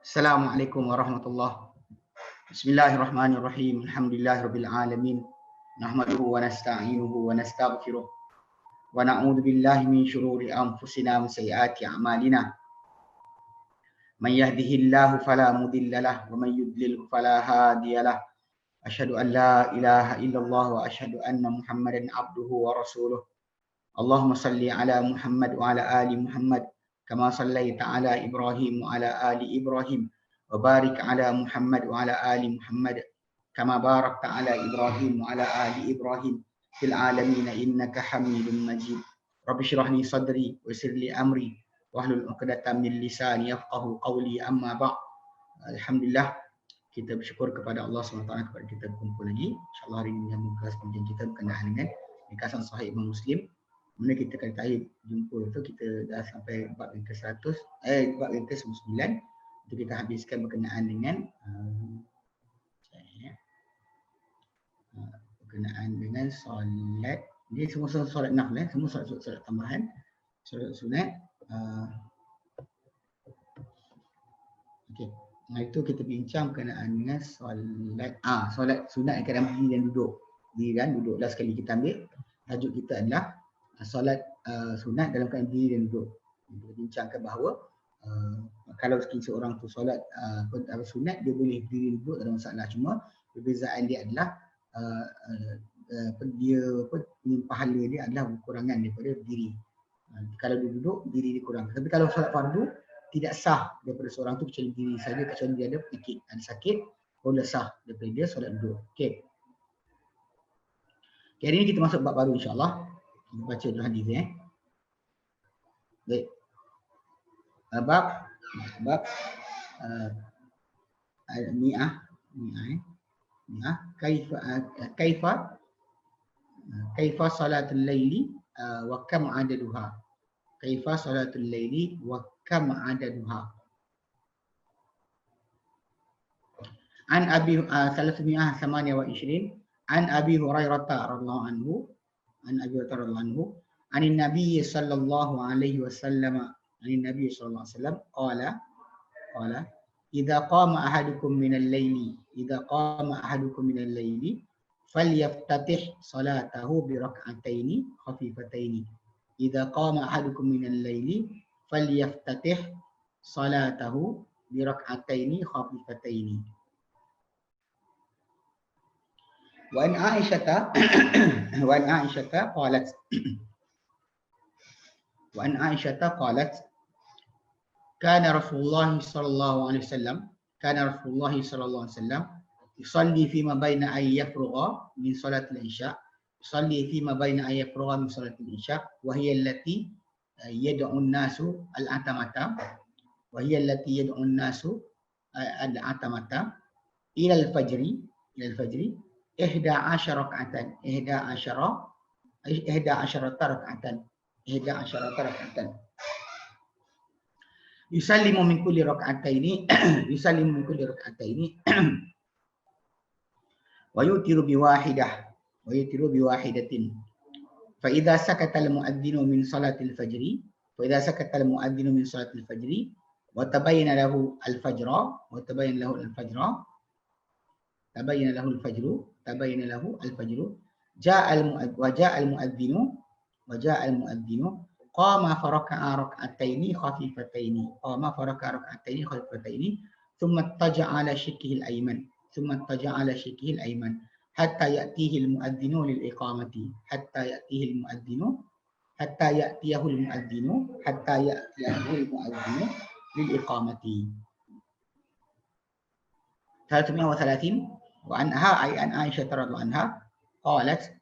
Assalamualaikum warahmatullahi wabarakatuh. Bismillahirrahmanirrahim. Alhamdulillahirabbil alamin. Nahmaduhu wa nasta'inuhu wa nastaghfiruh. Wa na'udzu billahi min shururi anfusina wa sayyiati a'malina. Man yahdihillahu fala mudilla lahu wa man yudlil fala hadiya lahu. Asyhadu an la ilaha illallah wa asyhadu anna Muhammadan abduhu wa rasuluh. Allahumma salli ala Muhammad wa ala ali Muhammad kama sallaita ala Ibrahim wa ala ali Ibrahim wa barik ala Muhammad wa ala ali Muhammad kama barakta ala Ibrahim wa ala ali Ibrahim fil alamin innaka Hamidum Majid. Rabbi shrah li sadri wa yassir li amri wahlul 'uqdatam min lisani yafqahu qawli, amma ba'd. Alhamdulillah, kita bersyukur kepada Allah SWT kepada kita berkumpul lagi. InsyaAllah hari ini menyambung kelas pengajian kita berkenaan dengan ringkasan Sahih Imam Muslim. Mana kita kali terakhir jumpa tu kita dah sampai bab yang ke-100, bab yang ke-99. Itu kita habiskan berkenaan dengan solat. Ini semua solat nafil, semua solat tambahan, solat sunat. Okey. Nah, itu kita bincang berkenaan dengan solat sunat yang kadang berdiri dan duduk. Berdiri dan duduk. Last sekali kita ambil tajuk kita adalah solat sunat dalam keadaan berdiri dan duduk. Kita bincangkan bahawa kalau seorang tu solat sunat, dia boleh berdiri duduk, tak ada masalah. Cuma perbezaan dia adalah pahala dia adalah kekurangan daripada berdiri. Kalau dia duduk, berdiri dia kurang. Tapi kalau solat fardu, tidak sah daripada seorang tu kecuali berdiri saja, kecuali dia ada penyakit, ada sakit, boleh sah daripada dia solat duduk. Okey. Hari ini kita masuk bab baru, insya-Allah. Kita baca dulu hadis Baik. Bab mi'ah kaifa salatul laili wa kam adaduha. Kaifa salatul laili wa kam adaduha. An Abi 328 an Abi Hurairah radhiyallahu anhu anin Nabi sallallahu alaihi wasallam qala idza qama ahadukum minal laili falyaftatih salatahu bi rak'ataini khafifataini. Idza qama ahadukum minal laili falyaftatih salatahu bi rak'ataini khafifataini. Wa an Aisyah qalat kana Rasulullah sallallahu alaihi wasallam yusalli fima baina ay yafrugha min salatil isya wa hiya allati yad'u an-nasu al-atamata ila al-fajri 11 rak'atan yusallimu min kulli rak'ataini wa yutiru biwahidatin fa idza sakata al-mu'adhdhinu min salatil fajri wa tabayyana lahu al-fajru ja'a al-mu'adhdhinu qama faraka'a rak'ataini khafifataini thumma ittaja'a ala shikhihi al-ayman hatta ya'tihi al-mu'adhdhinu lil iqamati hatta ya'tiyahu al-mu'adhdhinu lil iqamati. 330 wa anha ay an Aisyah radhiyallahu anha qalat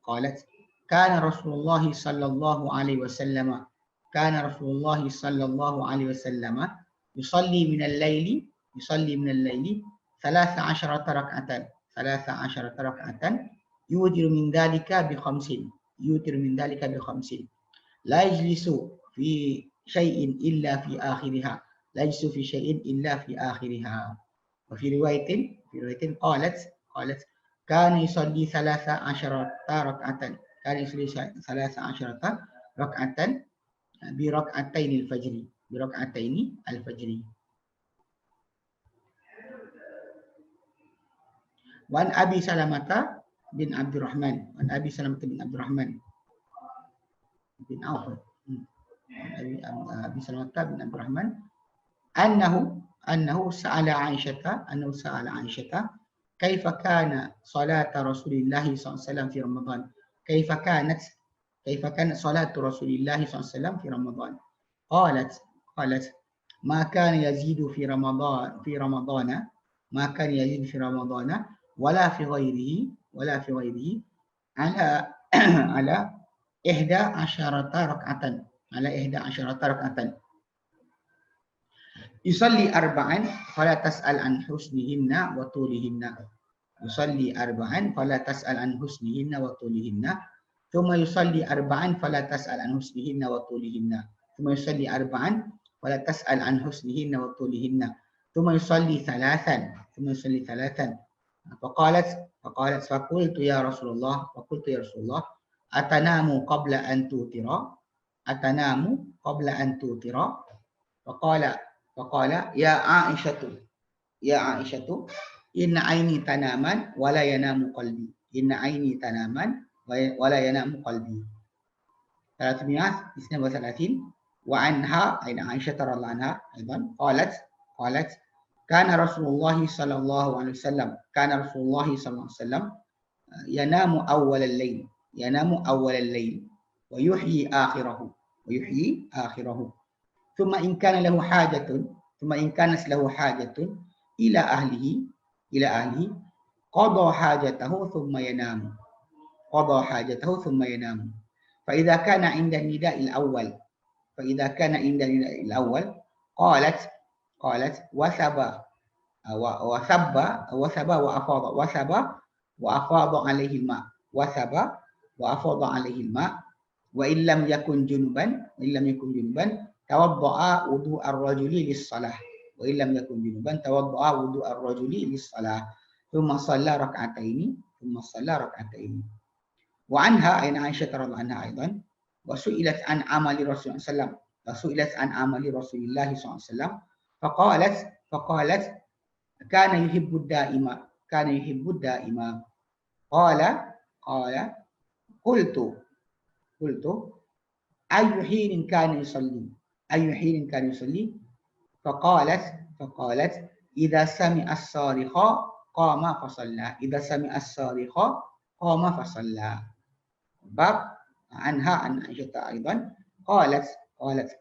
kana Rasulullah sallallahu alaihi wasallam yusalli min al-laili 13 rak'atan yutiru min dhalika bi khamsin la yajlisu fi shay'in illa fi akhiriha wa fi riwayatin qalat kana yusalli 13 rak'atan bi rak'ataini al-fajri Wan Abi Salamata bin Abdurrahman. Wan Abi Salamata bin Abdurrahman bin Auf. Abi Salamata bin Abdurrahman annahu sa'ala Aisyah kaifa kana salat Rasulillah sallallahu alaihi wasallam fi Ramadan. Kaifa kanat salat Rasulillah sallallahu alaihi wasallam fi Ramadan. قالت ما كان يزيد في رمضان ما كان يزيد في رمضان ولا في غيره على على 11 ركعة على 11 ركعة يصلي أربعا فلا تسأل عن حسنهن وطولهن يصلي أربعا فلا تسأل عن حسنهن وطولهن ثم يصلي أربعا فلا تسأل عن حسنهن وطولهن ثم يصلي أربعا ولا تسأل عن حسنهن وطولهن ثم يصلي ثلاثا فقالت فقلت يا رسول الله أتنام قبل أن توتر فقال يا عائشة إن عيني تنامان ولا ينام قلبي 332 وعنها أين عائشة رضي الله عنها أيضا قالت كان رسول الله صلى الله عليه وسلم ينام أول الليل ويحيي آخره ثم إن كانت له حاجة إلى أهله قضى حاجته ثم ينام فإذا كان عند النداء الأول قالت وثب وأفاض عليه الماء وإن لم يكن جنبا توضأ وضوء الرجل للصلاة ثم صلى ركعتين وعنها أين عائشة رضي الله عنها أيضا وسئلت عن عمل رسول الله صلى الله عليه وسلم فقالت كان يحب الدائم قال قلت أي حين كان يصلي فقالت إذا سمع الصارخ قام فصلى باب عنها عن عائشة أيضا قالت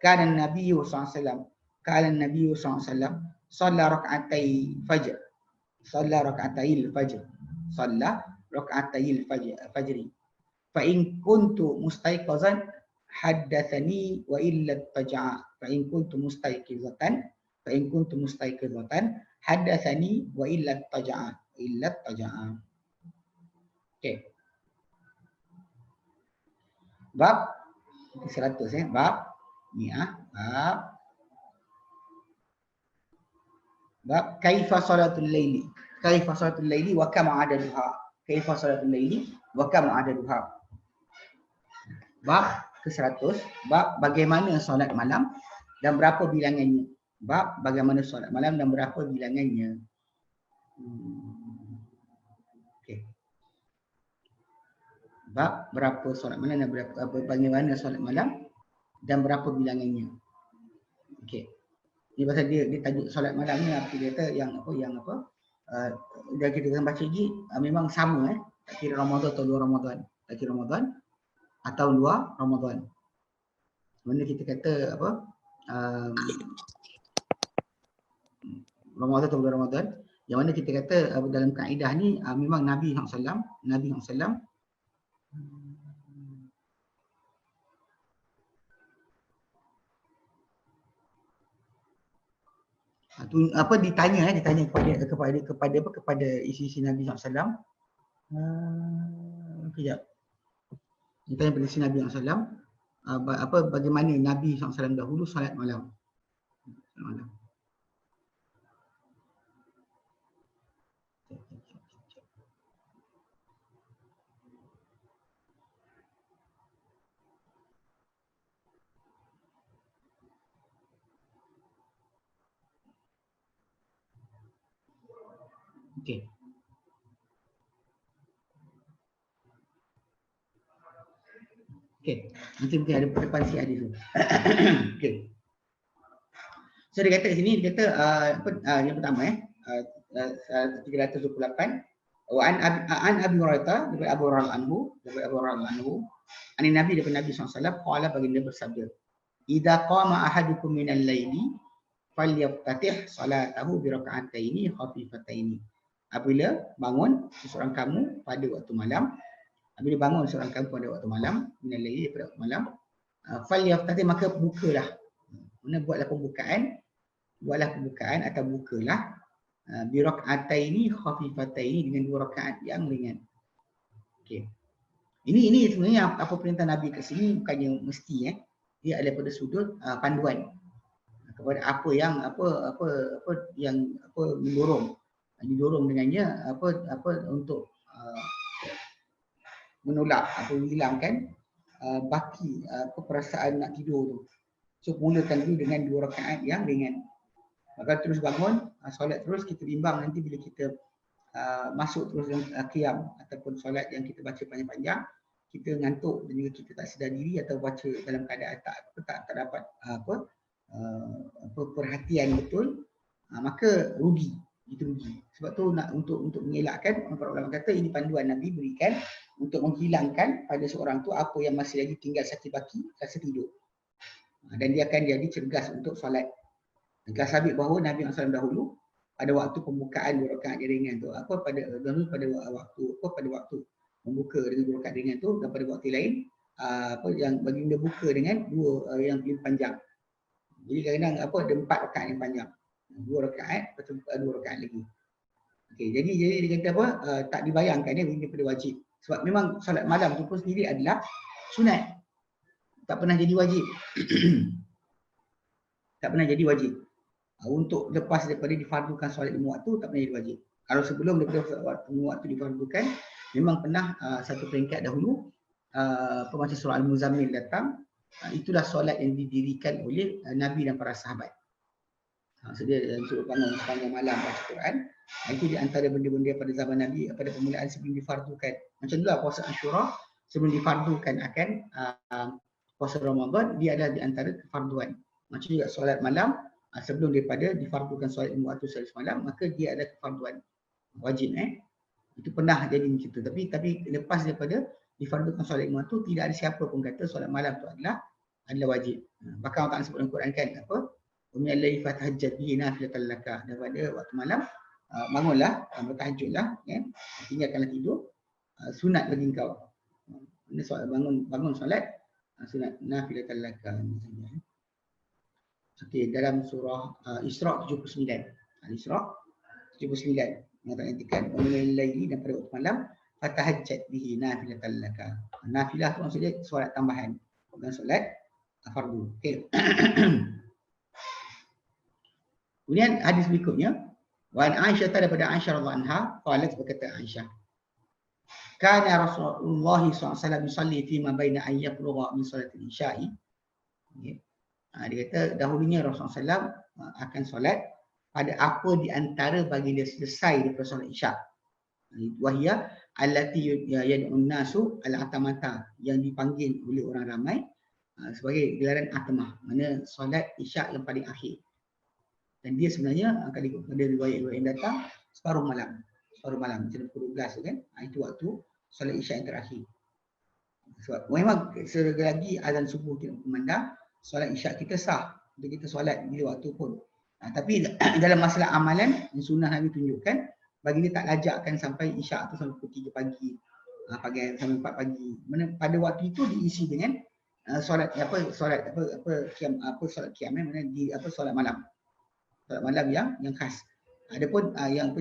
كان النبي صلى الله عليه وسلم صلى ركعتي الفجر فإن كنت مستيقظا حدثني وإلا اضطجع حدثني وإلا اضطجع. Okay. Bab 100 bab ni bab kaifa salatul laili wa kam adaduha. Bab ke-100 bab bagaimana solat malam dan berapa bilangannya. Okey. Bab berapa solat malam dan bagaimana solat malam dan berapa bilangannya. Okey. Ni pasal dia tajuk solat malam ni dia kata yang dah kita akan baca lagi memang sama tak kira Ramadan atau luar Ramadan. Atau luar Ramadan. Mana kita kata Ramadan atau luar Ramadan, yang mana kita kata dalam kaedah ni memang Nabi SAW ditanya kepada isi Nabi SAW. Kejap. Ditanya kepada isi Nabi SAW bagaimana Nabi SAW dahulu salat malam. Okey. Okey. Nanti mungkin ada depan si hadis tu. Okey. So dia kata kat sini, dia kata yang pertama 328 wa an Abi Hurairah daripada Abu Hurairah anhu ani Nabi daripada Nabi SAW qala baginda bersabda idza qama ahadukum minal laili falyaftatih salatahu bi raka'ataini khafifataini. Apabila bangun seorang kamu pada waktu malam, apabila bangun seorang kamu pada waktu malam, minal laili pada waktu malam, falyaftatih maka bukalah. Mana buatlah pembukaan atau bukalah bi raka'ataini khafifataini dengan 2 rakaat yang ringan. Okey. Ini sebenarnya apa perintah Nabi kat sini bukannya mesti dia ada pada sudut panduan kepada apa yang didorong dengannya untuk menolak atau menghilangkan baki perasaan nak tidur tu. So mulakan dulu dengan 2 rakaat yang ringan. Maka terus bangun, solat terus, kita bimbang nanti bila kita masuk terus dalam qiyam ataupun solat yang kita baca panjang-panjang, kita ngantuk dan juga kita tak sedar diri atau baca dalam keadaan tak dapat perhatian betul, maka rugi. Itu rugi. Sebab tu untuk mengelakkan, para ulama kata ini panduan Nabi berikan untuk menghilangkan pada seorang tu apa yang masih lagi tinggal satu baki, rasa tidur. Dan dia akan jadi cergas untuk solat. Kita sabit bahawa Nabi SAW dahulu pada waktu pembukaan 2 rakaat ringan tu pada waktu membuka dengan 2 rakaat ringan tu dan pada waktu lain yang baginda buka dengan 2 yang lebih panjang. Jadi kadang-kadang ada 4 rakaat yang panjang. 2 rakaat lepas 2 rakaat lagi. Okey, jadi dia kata tak dibayangkan ini pada wajib. Sebab memang solat malam tu pun sendiri adalah sunat. Tak pernah jadi wajib. Tak pernah jadi wajib. Untuk lepas daripada difardukan solat 5 waktu tak pernah jadi wajib. Kalau sebelum daripada 5 waktu difardukan, memang pernah satu peringkat dahulu macam surah Al-Muzammil datang, itulah solat yang didirikan oleh Nabi dan para sahabat. Sedia dalam sudut bangun sepanjang malam baca Quran. Itu di antara benda-benda pada zaman Nabi pada permulaan sebelum difardukan. Macam itulah puasa Ashura sebelum difardukan akan puasa Ramadan, dia adalah di antara kefarduan. Macam juga solat malam sebelum daripada difardukan solat 5 waktu solat semalam, maka dia ada kefarduan wajib. Itu pernah jadi macam tu. Tapi lepas daripada difardukan solat 5 waktu, tidak ada siapa pun kata solat malam tu adalah wajib. Bahkan Allah Ta'ala sebut dalam Quran kan Umil Allahi fatahajjat bihi nafilatan laka. Daripada waktu malam bangunlah, bertahajudlah, tinggalkanlah tidur, sunat bagi engkau. Ini solat bangun solat sunat nafilatan laka. Okey, dalam surah Isra 79. Al-Isra 79 yang tak nyatakan umil laili dan pada waktu malam fatahajjat bihi nafilatan laka. Nafilah tu maksudnya solat tambahan, bukan solat fardu. Okey. Kemudian hadis berikutnya, wa an Aisyah daripada Aisyah radhiyallahu anha, qalat berkata Aisyah, kana Rasulullah SAW yusalli fi ma baina an yafrugha min salatil isya'i. Dia kata dahulunya Rasulullah SAW akan solat pada apa di antara baginda selesai daripada solat isyak. Wahia allati yad'un nasu al-atamata, yang dipanggil oleh orang ramai sebagai gelaran atamah, mana solat isyak yang paling akhir. Dan dia sebenarnya akan ikut pada riwayat-riwayat yang datang separuh malam macam pukul 12 tu kan. Itu waktu solat isyak yang terakhir. Sebab memang selagi lagi azan subuh kita memandang, solat isyak kita sah untuk kita solat bila waktu pun. Tapi dalam masalah amalan yang sunnah Nabi tunjukkan, baginda tak lajakkan sampai isyak tu sampai pukul 3 pagi, sampai 4 pagi. Pada waktu itu diisi dengan solat qiyam mana solat malam. Solat malam yang khas. Adapun yang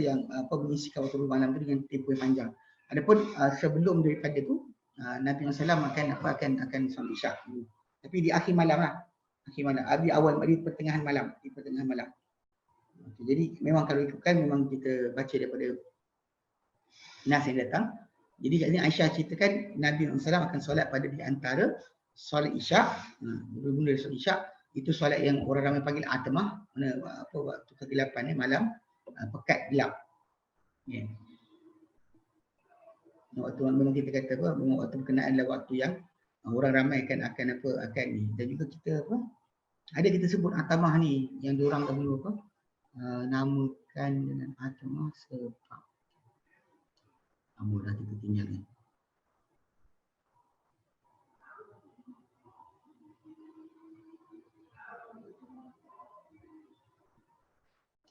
mengisikan waktu malam tu dengan tempoh yang panjang. Adapun sebelum daripada tu Nabi SAW akan solat isyak dulu. Tapi di akhir malam lah. Di awal, di pertengahan malam. Jadi memang kalau ikutkan, memang kita baca daripada nas yang datang. Jadi kat sini Aisyah ceritakan Nabi SAW akan solat pada di antara solat isyak. Bermula solat isyak, itu solat yang orang ramai panggil atamah. Waktu kegelapan malam, pekat gelap. Waktu memang kita kata memang waktu berkenaan adalah waktu yang Orang ramai akan apa, akan ni. Dan juga kita apa, ada kita sebut atamah ni yang diorang dahulu apa, namakan dengan atamah sebab dah kita tinggal ni.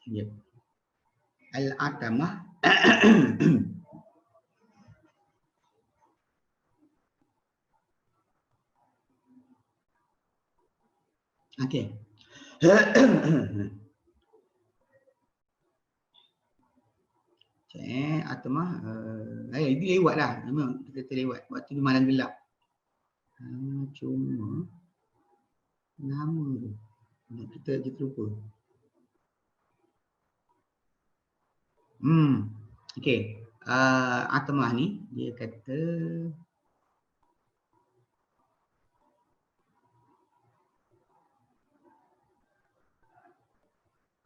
Ya. Al-atamah okey. Atamah ini lewat lah. Memang kita terlewat waktu di malam gelap. Cuma nama tu kita lupa. Okey. Atamah ni dia kata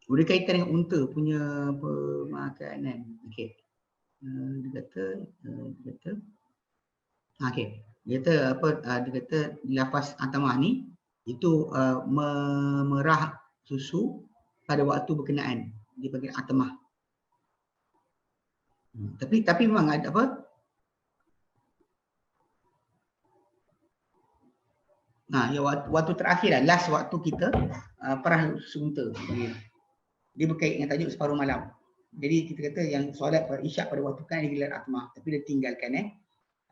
berkaitan dengan unta punya pemakanan. Okey. Dia kata okey. Dia kata apa, dia kata lafaz atamah ni itu memerah susu pada waktu berkenaan. Dia panggil atamah. Tapi memang ada apa? Ya waktu terakhir lah, last waktu kita perah susu unta. Dia berkait dengan tajuk separuh malam. Jadi kita kata yang solat isyak pada waktu kan dia gelar atamah, tapi dia tinggalkan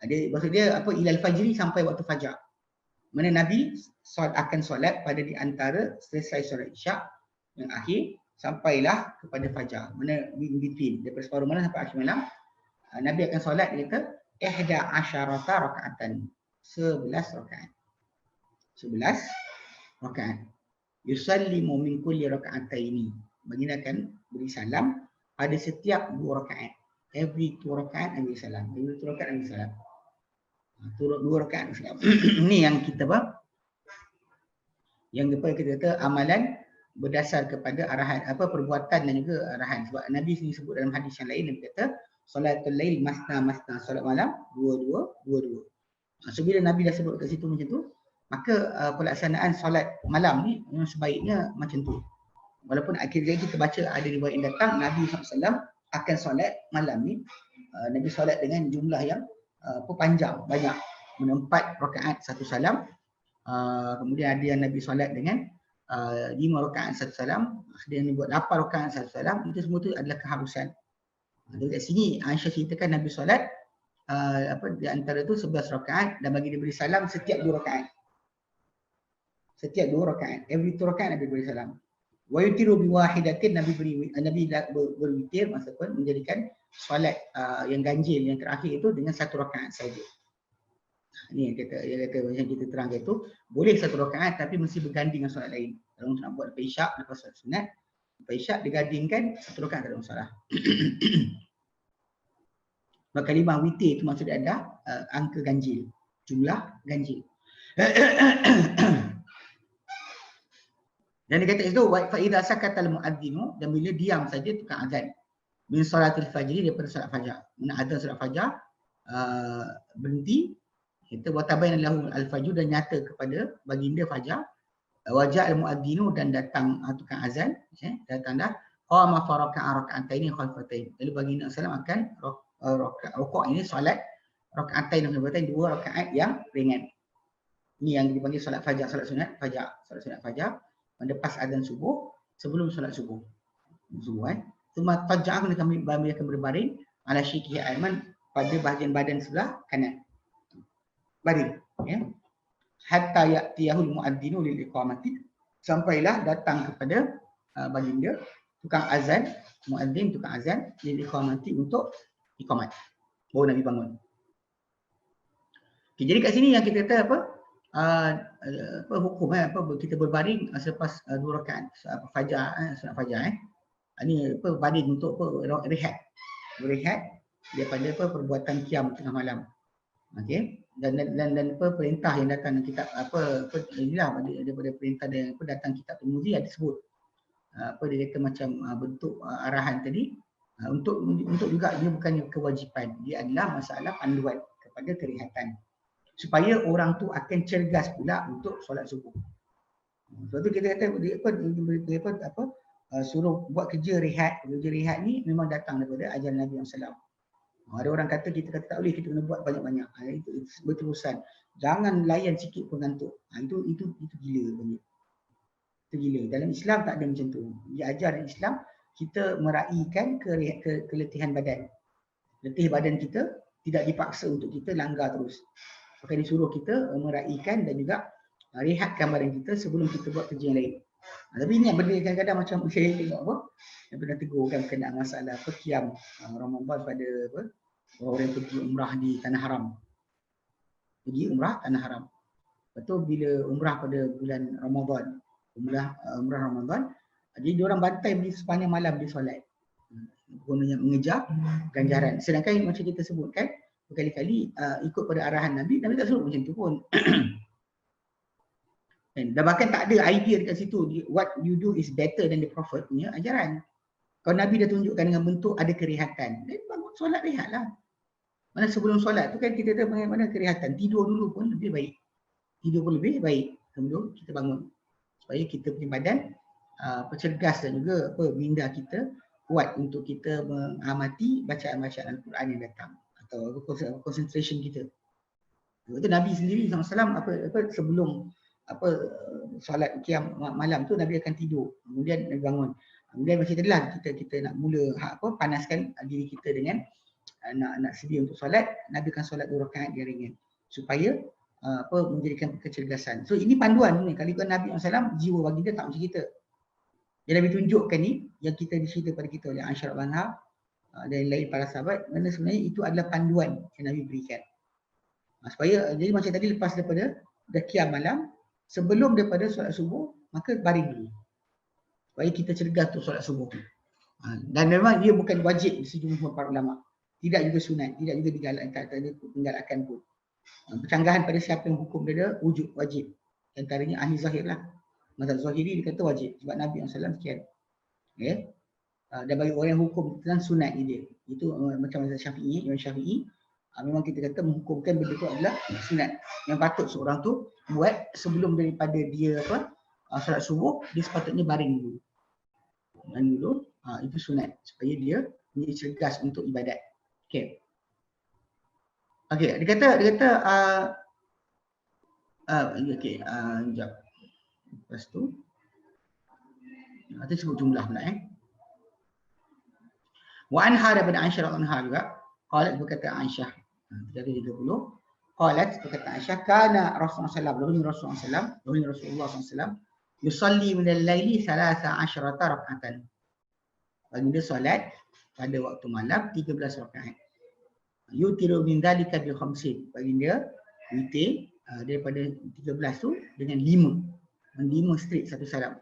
Dia maksud dia apa, ilal fajri sampai waktu fajar. Mana Nabi akan solat pada di antara selesai solat isyak yang akhir sampailah kepada fajar. Mana in between daripada separuh malam sampai akhir malam, Nabi akan solat, dia kata 11 rakaatan, 11 rakaat. 11 rakaat. Yusallimu min kulli raka'ataini. Baginda akan beri salam pada setiap 2 rakaat. Every 2 rakaat Nabi salam. Every 2 rakaat Nabi salam. 2 rakaat Nabi salam. Ini yang kita apa? Yang kita kata amalan berdasar kepada arahan apa, perbuatan dan juga arahan. Sebab Nabi sendiri sebut dalam hadis yang lain, Nabi kata salatul lail masna, solat malam 2. So bila Nabi dah sebut kat situ macam tu, maka pelaksanaan solat malam ni sebaiknya macam tu. Walaupun akhirnya kita baca ada riwayat yang datang Nabi SAW akan solat malam ni, Nabi solat dengan jumlah yang panjang, banyak, 4 rakaat 1 salam. Kemudian ada yang Nabi solat dengan 5 rakaat 1 salam, ada yang buat 8 rakaat 1 salam. Itu semua tu adalah keharusan. Jadi kat sini Aisyah ceritakan Nabi solat di antara tu 11 rakaat dan bagi dia beri salam setiap 2 rakaat. Setiap 2 rakaat, every 2 rakaat Nabi beri salam. Wa yutiru bi wahidatin, Nabi berwitir, maksudnya menjadikan solat yang ganjil yang terakhir itu dengan 1 rakaat saja. Ini yang kata macam kita terangkan itu, boleh 1 rakaat tapi mesti berganding dengan solat lain. Kalau nak buat lepas isyak, lepas solat sunat, lepas isyak digandingkan 1 rakaat, tak ada masalah. Maka kalimah witir itu maksudnya ada angka ganjil, jumlah ganjil. Dan dia kata itu fa idza sakata al muadzinu, dan bila diam saja tukang azan min salatil fajri, daripada solat fajar. Mana azan solat fajar berhenti, kita watabayan lahu al fajr, dan nyata kepada baginda fajar. Wajah al muadzinu, dan datang tukang azan, datang dah. Qama faraka'a raka'ataini khalfatain, lalu baginda sallallahu akan rukuk ini solat raka'atain khalfatain, 2 rakaat yang ringan. Ini yang dipanggil solat fajar, solat sunat fajar, solat sunat fajar lepas azan subuh, sebelum solat subuh. Cuma fajar akan berbaring ala syikihi aiman, pada bahagian badan sebelah kanan. Baring, ya. Hatta ya'tiyahul muadzinu lil iqamati, sampailah datang kepada baginda tukang azan, muadzin tukang azan lil iqamati, untuk iqamat. Baru Nabi bangun. Okay, jadi kat sini yang kita kata apa? Hukum kita berbaring selepas 2 rakaat fajar, solat fajar. Ini baring untuk rehat. Berehat daripada perbuatan qiyam tengah malam. Okey. Dan perintah yang datang dalam kitab inilah daripada perintah yang datang kitab Tirmizi ada sebut. Dia kata macam bentuk arahan tadi, untuk juga dia bukannya kewajipan, dia adalah masalah panduan kepada kerehatan. supaya orang tu akan cergas pula untuk solat subuh. Sebab tu kita kata suruh buat kerja rehat. Kerja rehat ni memang datang daripada ajaran Nabi SAW. Ada orang kata kita kata tak boleh, kita kena buat banyak-banyak. Itu berterusan. Jangan layan sikit pun ngantuk. Itu gila panggil. Itu gila. Dalam Islam tak ada macam tu. Diajar dalam Islam kita meraihkan keletihan badan. Letih badan kita tidak dipaksa untuk kita langgar terus. Maka disuruh kita meraihkan dan juga rehatkan badan kita sebelum kita buat kerja yang lain. Tapi ini yang benda kadang-kadang macam saya tengok apa, yang pernah tegur kan berkenaan masalah qiyam Ramadan pada orang yang pergi umrah di Tanah Haram. Pergi umrah Tanah Haram. Betul bila umrah pada bulan Ramadan, umrah Ramadan, jadi diorang bantai di sepanjang malam dia solat. Gunanya mengejar ganjaran. Sedangkan macam kita sebutkan berkali-kali ikut pada arahan Nabi tak sebut macam tu pun. Dan bahkan tak ada idea dekat situ what you do is better than the prophet punya ajaran. Kalau Nabi dah tunjukkan dengan bentuk ada kerehatan, dan bangun solat rehatlah. Mana sebelum solat tu kan kita ada mana kerehatan, tidur dulu pun lebih baik. Tidur pun lebih baik sebelum kita bangun. Supaya kita punya badan cergas dan juga minda kita kuat untuk kita mengamati bacaan-bacaan Al-Quran yang datang atau concentration kita. Itu Nabi sendiri SAW sebelum solat qiyam malam tu Nabi akan tidur, kemudian Nabi bangun. Kemudian macam itulah kita nak mula panaskan diri kita dengan nak sedia untuk solat. Nabi akan solat 2 rakaat yang ringan supaya menjadikan kecergasan. So ini panduan ni. Kalau Nabi SAW jiwa bagi dia tak macam kita. Yang Nabi tunjukkan ni yang kita dicerita pada kita oleh Aisyah radhiyallahu anha dan lain para sahabat, mana sebenarnya itu adalah panduan yang Nabi berikan. Supaya jadi macam tadi lepas daripada dah qiyam malam, sebelum daripada solat subuh, maka baring dulu. Supaya kita cergas untuk solat subuh. Dan memang dia bukan wajib di sejumlah para ulama. Tidak juga sunat, tidak juga digalakkan pun. Percanggahan pada siapa yang hukum dia wujud, wajib. Antaranya ahli zahir lah. Mazhab Zahiri dia kata wajib sebab Nabi SAW sekian. Okay. Dan bagi orang yang hukum tentang sunat dia, itu macam mazhab Syafi'i, Imam Syafi'i, memang kita kata menghukumkan benda itu adalah sunat. Yang patut seorang tu buat sebelum daripada dia solat subuh, dia sepatutnya baring dulu. Baring dulu, itu sunat supaya dia menjadi cergas untuk ibadat. Okey. Okey, dia kata okey, sekejap. Lepas tu nanti sebut jumlah pula Wa anha daripada Aisyah radhiyallahu anha juga, qalat berkata Aisyah 330, qalat berkata Aisyah, kana Rasulullah SAW yusalli min al-laili 13 rak'atan. Bagi dia solat pada waktu malam 13 rakaat. Yutiru min dzalika bi khamsin. Bagi dia witir daripada 13 tu dengan 5 straight satu salam.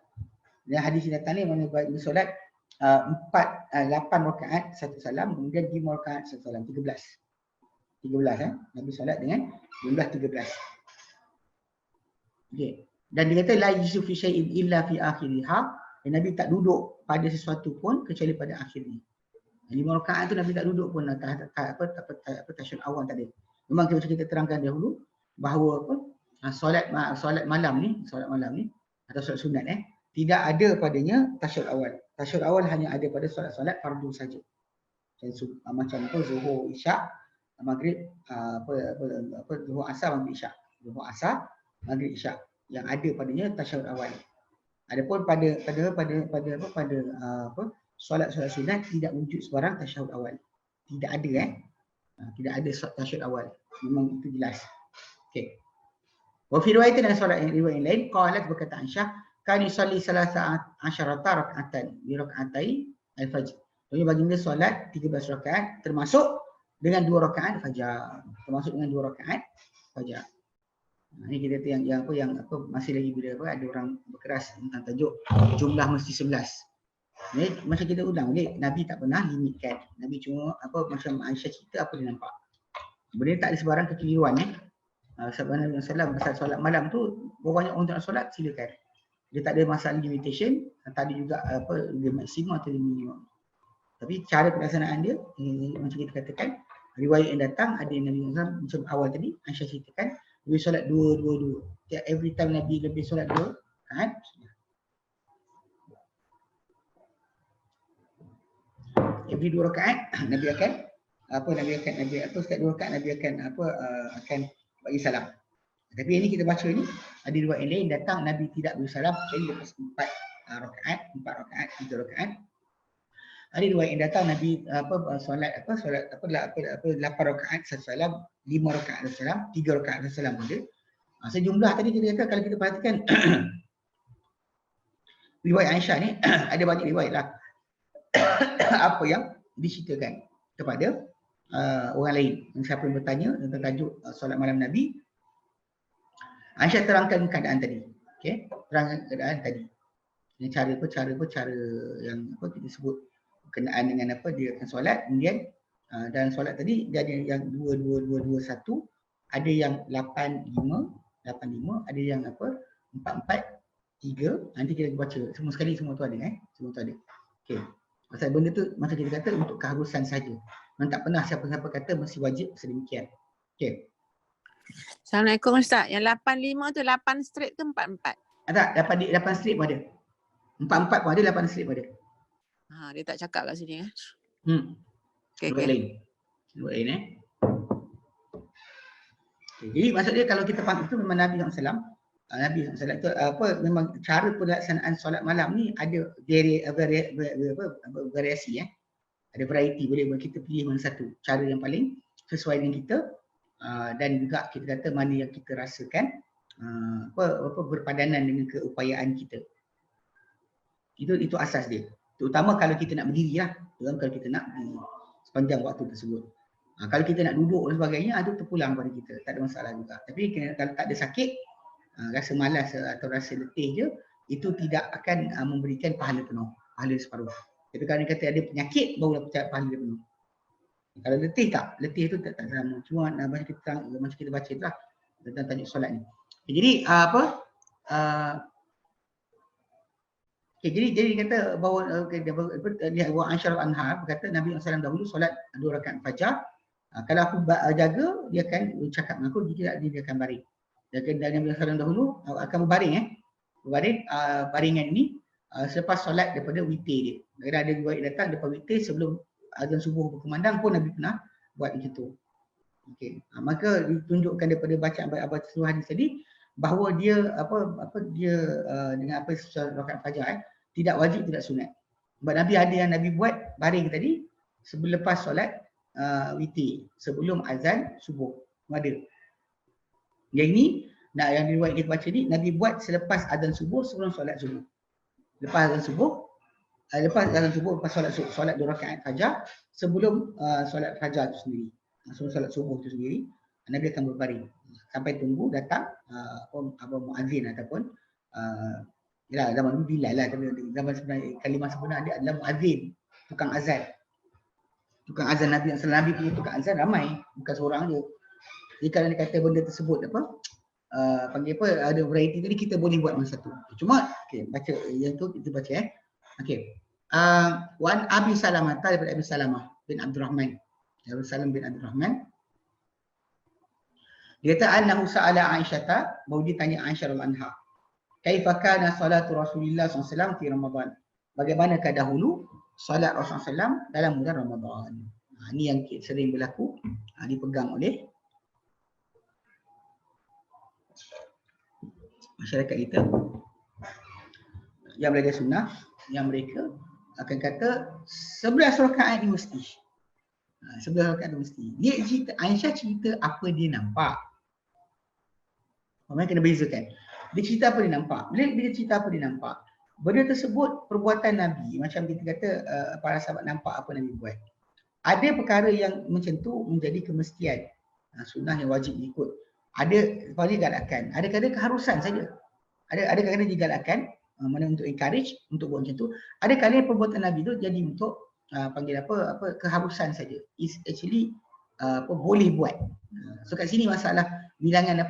Dan hadis yang datang ni mana bagi solat 8 rakaat satu salam, kemudian 5 rakaat satu salam, 13 Nabi solat dengan jumlah 13. Okey. Dan dia kata la yusu fi syai'in illa fi akhiriha, dan Nabi tak duduk pada sesuatu pun kecuali pada akhirnya. 5 rakaat tu Nabi tak duduk pun tasyahud awal tadi. Memang kita terangkan dahulu bahawa solat malam ni atau solat sunat tidak ada padanya tasyahud awal. Tasyahud awal hanya ada pada solat-solat fardu saja. Macam zuhur, isyak, maghrib, zuhur, asar, maghrib, isyak. Zuhur, asar, maghrib, isyak. Yang ada padanya tasyahud awal. Adapun pada solat-solat sunat tidak wujud sebarang tasyahud awal. Tidak ada tidak ada tasyahud awal. Memang itu jelas. Okey. Wa fi riwayat dan solat riwayat yang lain, qalat berkata Aisyah, kan yusalli 13 rak'atan bi rak'atai al-fajr. Jadi baginda solat 13 rakaat termasuk dengan 2 rakaat fajar. Ini kita yang masih lagi bila ada orang berkeras tentang tajuk jumlah mesti 11. Ni macam kita ulang balik, Nabi tak pernah limitkan. Nabi cuma macam Aisyah cerita apa dia nampak. Benda tak ada sebarang kekeliruan Sebab Nabi SAW pasal solat malam tu, banyak orang nak solat silakan. Dia tak ada masalah limitation, tak ada juga dia maksimum atau dia minimum. Tapi cara pelaksanaan dia macam kita katakan, Riwayat yang datang ada yang Nabi SAW macam awal tadi Aisyah ceritakan Nabi solat dua. Every time Nabi lebih solat dua kan. Every 2 rakaat Nabi akan setiap 2 rakaat Nabi akan akan bagi salam. Tapi ini kita baca ni ada riwayat yang lain datang Nabi tidak beri salam kecuali lepas 4 rakaat, 3 rakaat. Ada riwayat yang datang Nabi solat 8 rakaat satu salam, 5 rakaat satu salam, 3 rakaat satu salam ada. Sejumlah tadi kita kata kalau kita perhatikan riwayat Aisyah ni ada banyak riwayat lah apa yang diceritakan kepada orang lain. Siapa yang bertanya tentang tajuk solat malam Nabi, Aisyah terangkan keadaan tadi. Okey, terangkan keadaan tadi. Ini cara yang kita sebut berkenaan dengan dia akan solat, kemudian dalam solat tadi dia ada yang 2 1, ada yang 8 5, ada yang 4 4 3. Nanti kita baca semua sekali, semua tu ada semua tu ada. Okey. Pasal benda tu macam kita kata untuk keharusan saja. Memang tak pernah siapa-siapa kata mesti wajib sedemikian. Okey. Assalamualaikum Ustaz. Yang 85 tu 8 straight ke 4-4? Tak, 8 straight pun ada. 4 pun ada, 8 straight pun ada. Dia tak cakap kat sini Okey. Lain. Okay. Jadi maksud dia kalau kita faham itu memang Nabi SAW itu memang cara pelaksanaan solat malam ni ada variasi ada variety, boleh kita pilih mana satu cara yang paling sesuai dengan kita dan juga kita kata mana yang kita rasakan berpadanan dengan keupayaan kita. Itu asas dia. Terutama kalau kita nak berdiri lah, kalau kita nak berdiri sepanjang waktu tersebut. Kalau kita nak duduk dan sebagainya, itu terpulang pada kita, tak ada masalah juga. Tapi kalau tak ada sakit, rasa malas atau rasa letih je, itu tidak akan memberikan pahala penuh, pahala separuh. Tapi kalau dia kata ada penyakit, barulah pahala dia penuh. Kalau letih tak, letih tu tak sama. Cuma macam kita baca tu lah tentang tajuk solat ni. Jadi jadi kata bahawa Aisyah Anha berkata Nabi SAW dahulu solat 2 rakaat fajar. Kalau aku jaga, dia akan cakap dengan aku, jika dia akan baring. Dan Nabi SAW dahulu akan berbaring baringan ini selepas solat daripada witir dia. Kadang ada riwayat datang daripada witir sebelum azan subuh berkumandang pun Nabi pernah buat begitu. Okey. Maka ditunjukkan daripada bacaan abad seluruh hadis tadi bahawa dia dengan rakaat fajar tidak wajib, tidak sunat. Sebab Nabi ada yang Nabi buat baring tadi sebelum lepas solat witir, sebelum azan subuh. Ada. Yang ini yang riwayat kita baca ni Nabi buat selepas azan subuh, sebelum solat subuh. Lepas azan subuh, lepas solat 2 rakaat fajar, sebelum solat fajar itu sendiri. Sebelum solat subuh itu sendiri, Nabi akan berbaring sampai tunggu datang muazzin ataupun zaman dulu Bilal lah, tapi zaman sebenarnya kalimah sebenar dia adalah muazzin, tukang azan. Tukang azan Nabi punya tukang azan ramai, bukan seorang je. Jadi kalau dia kata benda tersebut panggil ada variety tadi, kita boleh buat masa tu. Cuma baca yang tu kita baca Wan Abi Salamah, daripada Abi Salamah bin Abdurrahman. Abu Salam bin Abdurrahman. Dia kata annahu sa'ala Aisyah, bahawa dia tanya Aisyah radhiyallahu anha. Kaifa kana salatu Rasulillah SAW fi Ramadan? Bagaimanakah dahulu solat Rasulullah SAW dalam bulan Ramadan? Ini yang sering berlaku, dipegang oleh masyarakat kita yang belajar sunnah, yang mereka akan kata 11 rakaat ni mesti. 11 rakaat ni mesti. Dia cerita, Aisyah cerita apa dia nampak. Mereka kena bezakan. Dia cerita apa dia nampak. Bila dia cerita apa dia nampak, benda tersebut perbuatan Nabi. Macam kita kata para sahabat nampak apa Nabi buat. Ada perkara yang macam tu menjadi kemestian. Sunnah yang wajib diikut. Ada digalakkan. Ada kadang keharusan saja. Ada kadang digalakkan. Mana untuk encourage untuk buat macam tu. Ada kadang perbuatan Nabi tu jadi untuk panggil keharusan saja. Is actually boleh buat. So kat sini masalah bilangan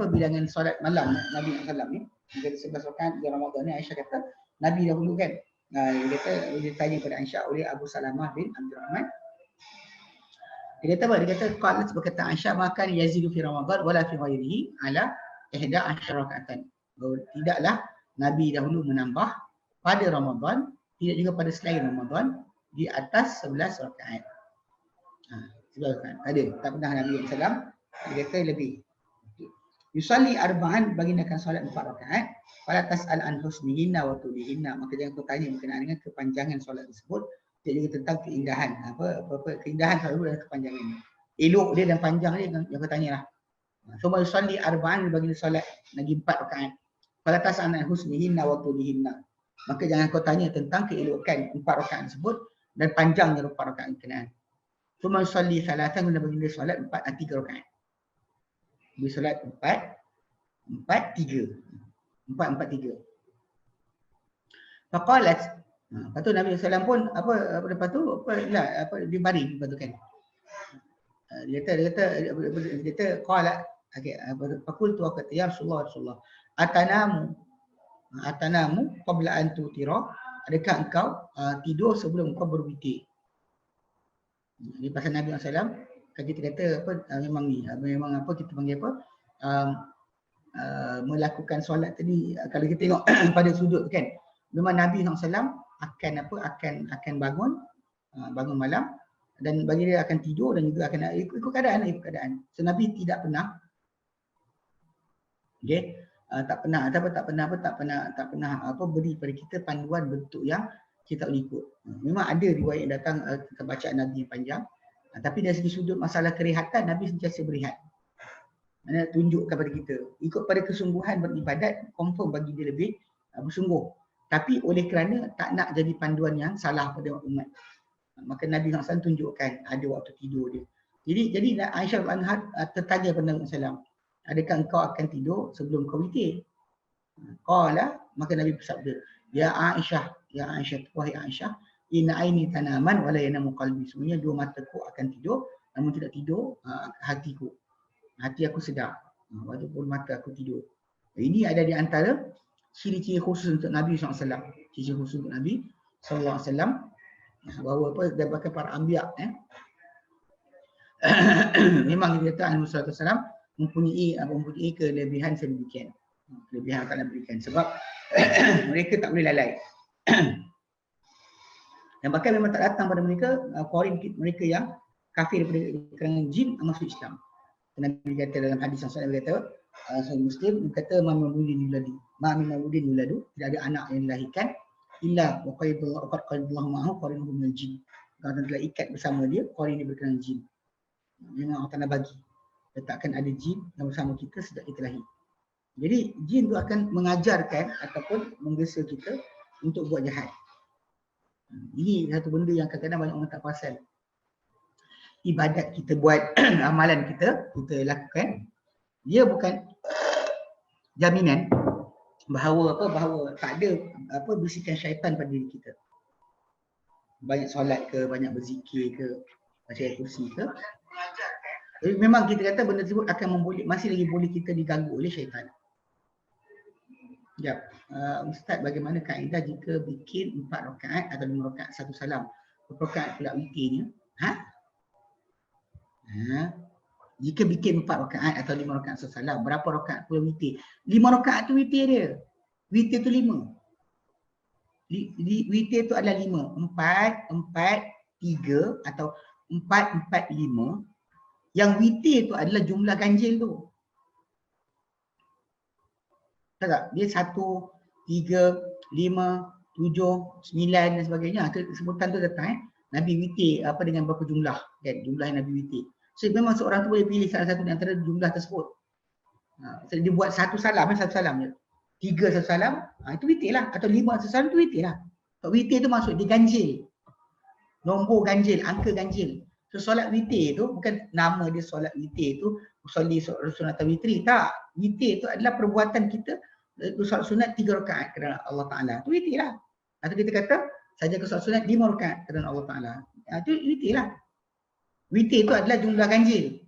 solat malam Nabi SAW ni. Dia 11 rakaat di Ramadan ni, Aisyah kata Nabi dahulu kan. Dia kata dia tanya kepada Aisyah oleh Abu Salamah bin Abdurrahman. Dia kata apa? Dia kata qalat berkata Aisyah makan yazidu fi Ramadan wala fi ghairihi ala 11 raka'atan. Tidaklah Nabi dahulu menambah pada Ramadan, tidak juga pada selain Ramadan di atas 11 rakaat. 11 rakaat. Ada, tak pernah Nabi SAW dia kata lebih. Yusalli arba'an, baginda akan solat 4 rakaat. Fala tas'al an husnihinna wa tulihinna, maka jangan kau tanya berkenaan dengan kepanjangan solat tersebut. Dia juga tentang keindahan, keindahan selalu dan kepanjangan. Elok dia dan panjang dia yang kau tanyalah. Suma yusalli arba'an, baginda solat lagi 4 rakaat. Fala tas'al an husnihinna wa tulihinna, maka jangan kau tanya tentang keelokan 4 rakaat tersebut dan panjangnya 4 rakaat berkenaan. Suma yusalli salatan, baginda solat 3 rakaat. Dia solat 4 3. Faqalat, lepas tu Nabi SAW pun lepas tu dia baring lepas tu kan. Dia kata qala, okey, faqultu wa kata ya Rasulullah atanamu qabla an tutira, adakah engkau tidur sebelum engkau berwitir? Ini pasal Nabi SAW kan kita kata memang ni memang kita panggil melakukan solat tadi. Kalau kita tengok pada sudut kan, memang Nabi SAW akan bangun malam, dan bagi dia akan tidur dan juga akan ikut keadaan. So Nabi tidak pernah tak pernah beri pada kita panduan bentuk yang kita boleh ikut. Memang ada riwayat yang datang tentang bacaan Nabi yang panjang, tapi dari segi sudut masalah kerehatan, Nabi sentiasa berehat. Mana tunjukkan kepada kita ikut pada kesungguhan beribadat, confirm bagi dia lebih bersungguh. Tapi oleh kerana tak nak jadi panduan yang salah pada umat, maka Nabi SAW tunjukkan ada waktu tidur dia. Jadi Aisyah Anhar tertanya pada Nabi SAW, adakah engkau akan tidur sebelum kau witir? Qala, maka Nabi bersabda, ya Aisyah, wahai Aisyah, inna aini tanaman wa la yanamu qalbi. Sebenarnya dua mataku akan tidur, namun tidak tidur hatiku. Hati aku sedar, walaupun mata aku tidur. Ini ada di antara ciri-ciri khusus untuk Nabi SAW. Ciri khusus untuk Nabi SAW, bahawa daripada para anbiya memang dia kata Nabi SAW mempunyai kelebihan sedemikian. Kelebihan akan diberikan sebab mereka tak boleh lalai. Dan bahkan memang tak datang pada mereka foreign mereka yang kafir daripada kerana jin masuk Islam. Nabi kata dalam hadis yang Nabi kata Sahih Muslim, dia kata ma min mauludin yuladu, tidak ada anak yang dilahirkan illa wa qaddallahu ma'ahu qarinuhu minal jin. Kalau telah ikat bersama dia qarin dia berkenaan jin. Memang Allah Taala bagi letakkan ada jin yang bersama kita sejak kita lahir. Jadi jin tu akan mengajarkan ataupun menggesa kita untuk buat jahat. Ini satu benda yang kadang-kadang banyak orang tak perasan. Ibadat kita buat, amalan kita lakukan, dia bukan jaminan bahawa tak ada bisikan syaitan pada diri kita. Banyak solat ke, banyak berzikir ke, baca ayat kursi ke, memang kita kata benda tersebut akan masih lagi boleh kita diganggu oleh syaitan. Sekejap, Ustaz, bagaimana kaedah jika bikin 4 rakaat atau 5 rakaat satu salam? Berapa rakaat pula witirnya? Jika bikin 4 rakaat atau 5 rakaat satu salam, berapa rakaat pula witir? 5 rakaat tu witir dia. Witir tu 5. Witir tu adalah 5. 4, 3 atau 4, 4, 5. Yang witir tu adalah jumlah ganjil tu. Tahu tak? Dia 1, 3, 5, 7, 9 dan sebagainya. Sebutan tu datang Nabi witir dengan berapa jumlah kan? Jumlah yang Nabi witir. So memang seorang tu boleh pilih salah satu di antara jumlah tersebut. So, dia buat satu salam je. 3 satu salam, itu witir lah. Atau 5 satu salam, itu witir lah. So, witir tu maksud dia ganjil. Nombor ganjil, angka ganjil. So solat witir tu bukan nama dia solat witir tu usolli sunat witri, tak. Witir tu adalah perbuatan kita solat sunat 3 rakaat kerana Allah Taala. Tu witir lah. Atau kita kata saja ke solat sunat 5 rakaat kerana Allah Taala. Itu witir lah. Witir tu adalah jumlah ganjil.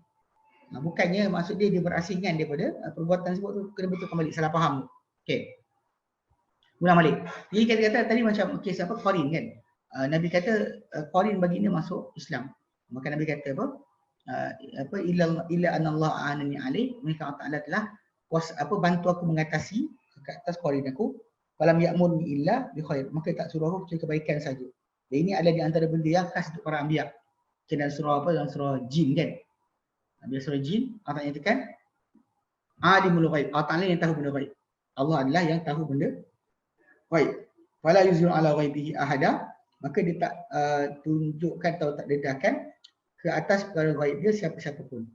Bukannya maksud dia berasingan daripada perbuatan tersebut tu, kena betulkan balik, salah faham tu. Okey. Ulang balik. Jadi kita kata tadi macam kes qarin kan. Nabi kata qarin baginda masuk Islam. Maka Nabi kata apa? illa anallahu anani alaih, mereka Allah Taala telah bantu aku mengatasi ke atas qarin aku. Falam ya'murni illa bi khair, maka tak suruh aku kecuali kebaikan saja. Dan ini adalah di antara benda yang khas untuk para anbiya. Dalam surah dalam surah jin kan. Bila surah jin Allah nyatakan alimul ghaib, Allah Taala yang tahu benda ghaib. Allah adalah yang tahu benda ghaib. Fala yuzhiru ala ghaibihi ahada, maka dia tak tunjukkan atau tak dedahkan ke atas perkara ghaib dia siapa-siapa pun.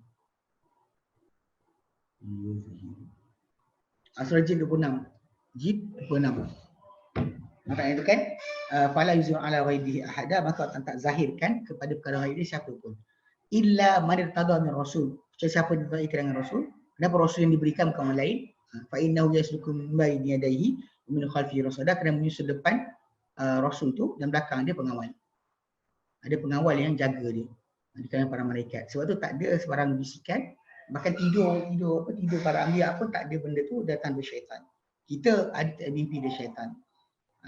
Surah jin 26. Jin 26. Maka itu kan fala yuzhiru ala ghaibihi ahada, maka tak zahirkan kepada perkara ghaib dia siapa pun. Illa man irtada min rasul, siapa yang diberikan dengan rasul. Kenapa rasul yang diberikan bukan orang lain? Fa innahu yasluku min bayni yadayhi wa min khalfihi rasada, kerana menyusul depan rasul tu dan belakang dia pengawal. Ada pengawal yang jaga dia di kalangan para malaikat. Sebab tu tak ada sebarang bisikan, bahkan tidur para anbiya pun tak ada benda tu datang dari syaitan. Kita ada mimpi dari syaitan.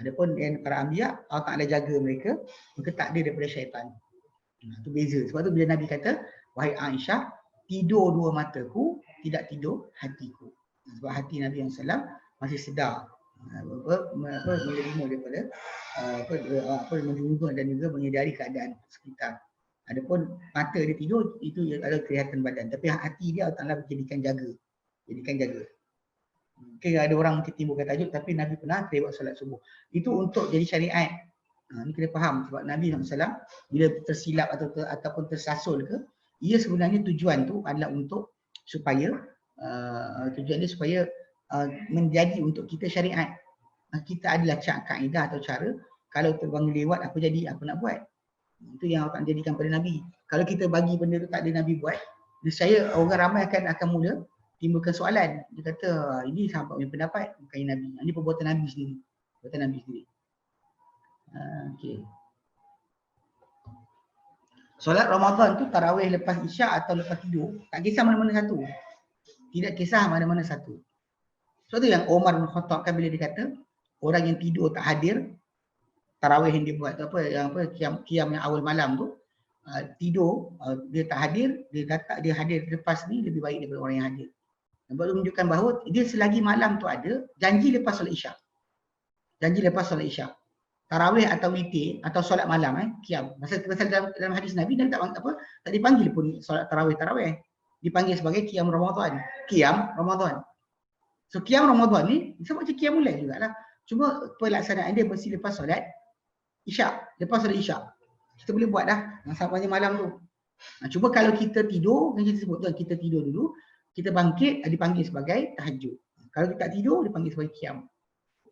Adapun para anbiya Allah Taala jaga mereka, maka tak ada daripada syaitan. Itu beza. Sebab tu bila Nabi kata, wahai Aisyah, tidur dua mataku, tidak tidur hatiku. Sebab hati Nabi SAW masih sedar menerima daripada menerima dan juga menyedari keadaan sekitar. Adapun mata dia tidur, itu adalah kelihatan badan. Tapi hati dia Allah Taala jadikan jaga. Mungkin ada orang mungkin timbulkan tajuk, tapi Nabi pernah terlewat solat subuh. Itu untuk jadi syariat. Ini kena faham, sebab Nabi SAW bila tersilap ataupun tersasul ke, ia sebenarnya tujuan tu adalah untuk supaya tujuan dia supaya menjadi untuk kita syariat. Kita adalah kaedah atau cara, kalau terbang lewat apa jadi, apa nak buat. Itu yang akan jadikan pada Nabi. Kalau kita bagi benda tu tak ada Nabi buat, nescaya orang ramai akan mula timbulkan soalan. Dia kata ini sahabat punya pendapat, bukan Nabi. Ini perbuatan Nabi sendiri. Okay. Solat Ramadan tu tarawih lepas isyak atau lepas tidur, tak kisah mana-mana satu. Tidak kisah mana-mana satu. So tu yang Umar bin Khattab kan bila dia kata orang yang tidur tak hadir, tarawih yang dia buat tu qiyam yang awal malam tu, tidur dia tak hadir, dia hadir lepas ni lebih baik daripada orang yang hadir. Sebab tu menunjukkan bahawa dia selagi malam tu ada, janji lepas solat isyak. Tarawih atau witir atau solat malam qiyam. Pasal dalam hadis Nabi tak dipanggil pun solat tarawih. Dipanggil sebagai qiyam Ramadan. So qiyam Ramadan ni sama macam qiyam mulai jugalah. Cuma pelaksanaan dia mesti lepas solat isyak. Kita boleh buat dah sampai malam tu. Cuma kalau kita tidur, kan kita sebut tu kita tidur dulu, kita bangkit dipanggil sebagai tahajud. Kalau kita tak tidur dipanggil sebagai qiyam.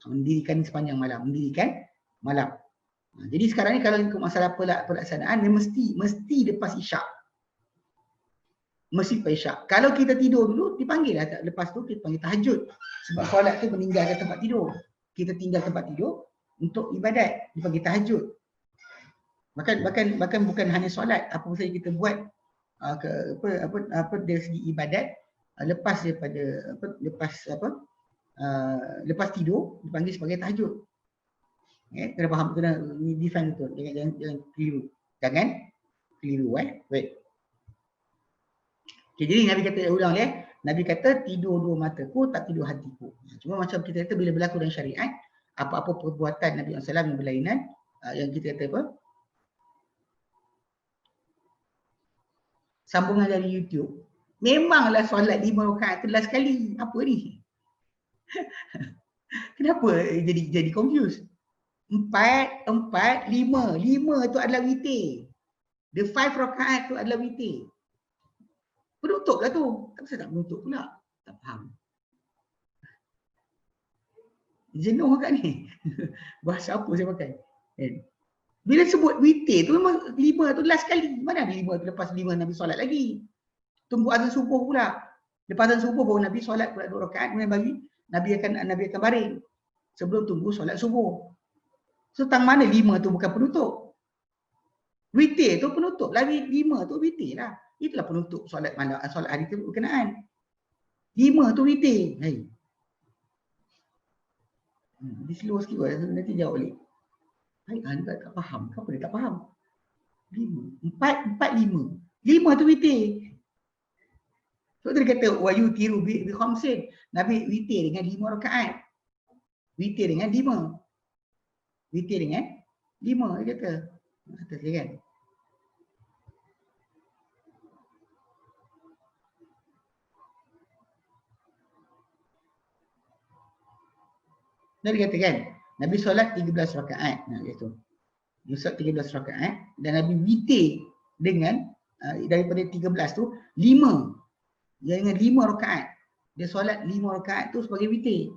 Mendirikan sepanjang malam, Jadi sekarang ni kalau ikut masalah pelaksanaan, dia mesti lepas isyak. Kalau kita tidur dulu, dipanggil lah. Lepas tu kita panggil tahajud. Sebab solat tu meninggalkan tempat tidur. Kita tinggal tempat tidur untuk ibadat, dipanggil tahajud. Bahkan bukan hanya solat, apa saja kita buat dari segi ibadat, lepas tidur dipanggil sebagai tahajud. Kena faham, kena define betul. Jangan keliru. Wait. Okay, jadi Nabi kata ulang Nabi kata tidur dua mataku, tak tidur hatiku. Cuma macam kita kata bila berlaku dalam syariat, apa-apa perbuatan Nabi SAW yang berlainan, yang kita kata apa? Sambungan dari YouTube. Memanglah solat 5 rakaat 11 kali. Apa ni? Kenapa jadi confused? 4, 5 tu adalah witir. The 5 rakaat tu adalah witir. Penutup lah tu. Tak pasal tak penutup pula. Tak faham. Jenuh kat ni. Bahasa apa saya pakai? Bila sebut witir tu memang 5 tu last kali. Mana ada 5 tu lepas 5 Nabi solat lagi. Tunggu azan subuh pula. Lepas azan subuh baru Nabi solat pula 2 rakaat. Kemudian Nabi akan baring. Sebelum tunggu solat subuh. So tang mana 5 tu bukan penutup. Witir tu penutup. Lagi 5 tu witir lah. Itulah penutup solat malam, solat hari tu berkenaan. 5 tu witir. Di slow sikit nanti jawab balik. Anda tak faham. Kenapa dia tak faham? 5. 4, 5. 5 tu witir. So dia kata wa yutiru bi khamsin. Nabi witir dengan 5 rakaat. Witir dengan 5. Witir dengan 5 dia kata. Atas dia kan. Dan dia kata kan, Nabi solat 13 rakaat. Nah gitu. Dia solat 13 rakaat dan Nabi witir dengan daripada 13 tu 5. Dia dengan 5 rakaat. Dia solat 5 rakaat tu sebagai witir.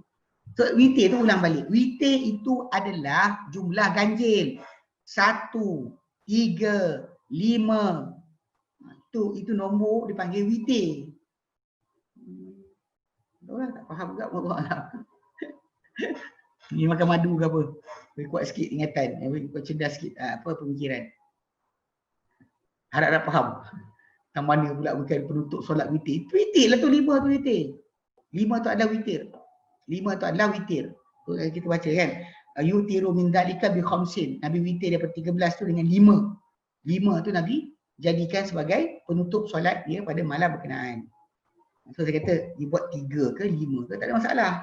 So witir tu ulang balik. Witir itu adalah jumlah ganjil. 1, 3, 5. Itu nombor dipanggil witir. Orang tak faham juga Allah. Ni makan madu ke apa? Lebih kuat sikit ingatan, lebih kuat cerdas sikit pemikiran. Harap nak faham. Yang mana pula bukan penutup solat witir. Witir lah tu 5 tu witir. 5 tu adalah witir. 5 tu adalah witir. So, kita baca kan. Yutiru min dzalika bi khamsin. Nabi witir daripada 13 tu dengan 5. 5 tu Nabi jadikan sebagai penutup solat dia pada malam berkenaan. So saya kata dibuat 3 ke 5 ke tak ada masalah.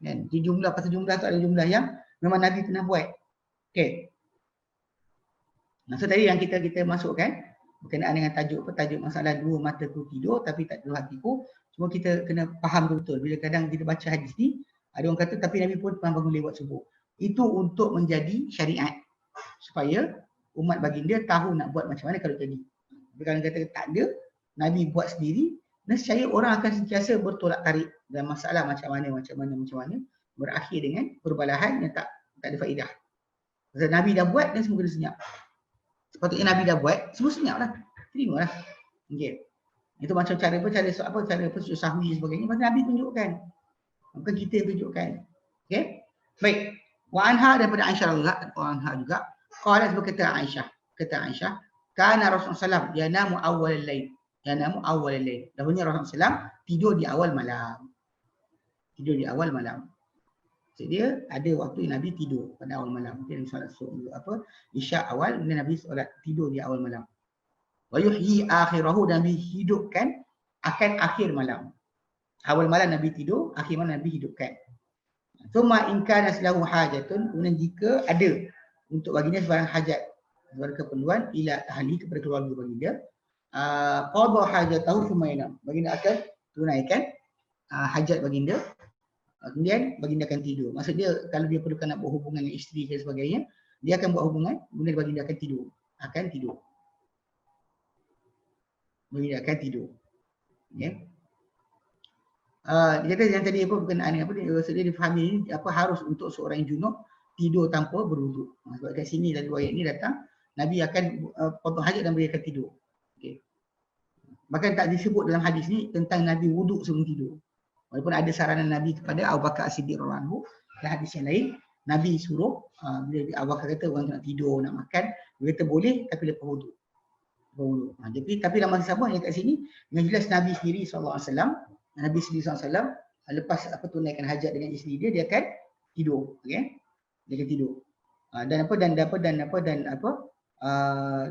Kan? Jumlah pasal jumlah tu ada jumlah yang memang Nabi pernah buat. Okey. So tadi yang kita masukkan berkenaan dengan tajuk masalah 2 mataku tidur tapi tak tidur hatiku. Cuma kita kena faham betul. Bila kadang kita baca hadis ni, ada orang kata tapi Nabi pun pernah bangun lewat subuh. Itu untuk menjadi syariat. Supaya umat baginda tahu nak buat macam mana kalau jadi. Tapi kalau kata tak ada, Nabi buat sendiri, nescaya orang akan sentiasa bertolak tarik dalam masalah macam mana berakhir dengan perbalahan yang tak ada faedah. Sebab Nabi dah buat dan semua kena senyap. Sepatutnya Nabi dah buat, semua senyap lah. Terima lah. Okay. Itu macam cara sujud sahwi sebagainya. Macam Nabi tunjukkan. Bukan kita yang tunjukkan. Okay. Baik. Wa anha daripada Aisyah juga. Qalat berkata Aisyah. Kata Aisyah. Kana Rasulullah SAW yanamu awal al-lail. Dahulunya Rasulullah SAW tidur di awal malam. Jadi dia ada waktu yang Nabi tidur pada awal malam. Mungkin solat Isyak awal, kemudian Nabi solat tidur di awal malam. Wa yuhyi akhirahu, Nabi hidupkan akan akhir malam. Awal malam Nabi tidur, akhir malam Nabi hidupkan. Thumma in kana lahu hajatun, kemudian jika ada untuk baginda sebarang hajat, sebarang keperluan ila ahli kepada keluarga baginda, qada hajatahu thumma yanam. Baginda akan tunaikan hajat baginda, kemudian baginda akan tidur. Maksud dia kalau dia perlukan nak buat hubungan dengan isteri dan sebagainya, dia akan buat hubungan, kemudian baginda akan tidur. Baginda akan tidur. Okay. Dia kata yang tadi berkenaan dengan maksud dia difahami ini harus untuk seorang yang junub tidur tanpa berwuduk. Sebab kat sini dalam riwayat ni datang Nabi akan potong hajat dan beliau akan tidur. Okay. Bahkan tak disebut dalam hadis ni tentang Nabi wuduk sebelum tidur. Walaupun ada saranan Nabi kepada Abu Bakar As-Siddiq radhiyallahu anhu, dalam hadis yang lain Nabi suruh bila Abu Bakar kata orang nak tidur, nak makan, dia kata boleh tapi lepas wuduk. Tapi dalam masa sama yang kat sini dengan jelas Nabi sendiri SAW lepas tunaikan hajat dengan isteri dia akan tidur. Okay? Dia akan tidur.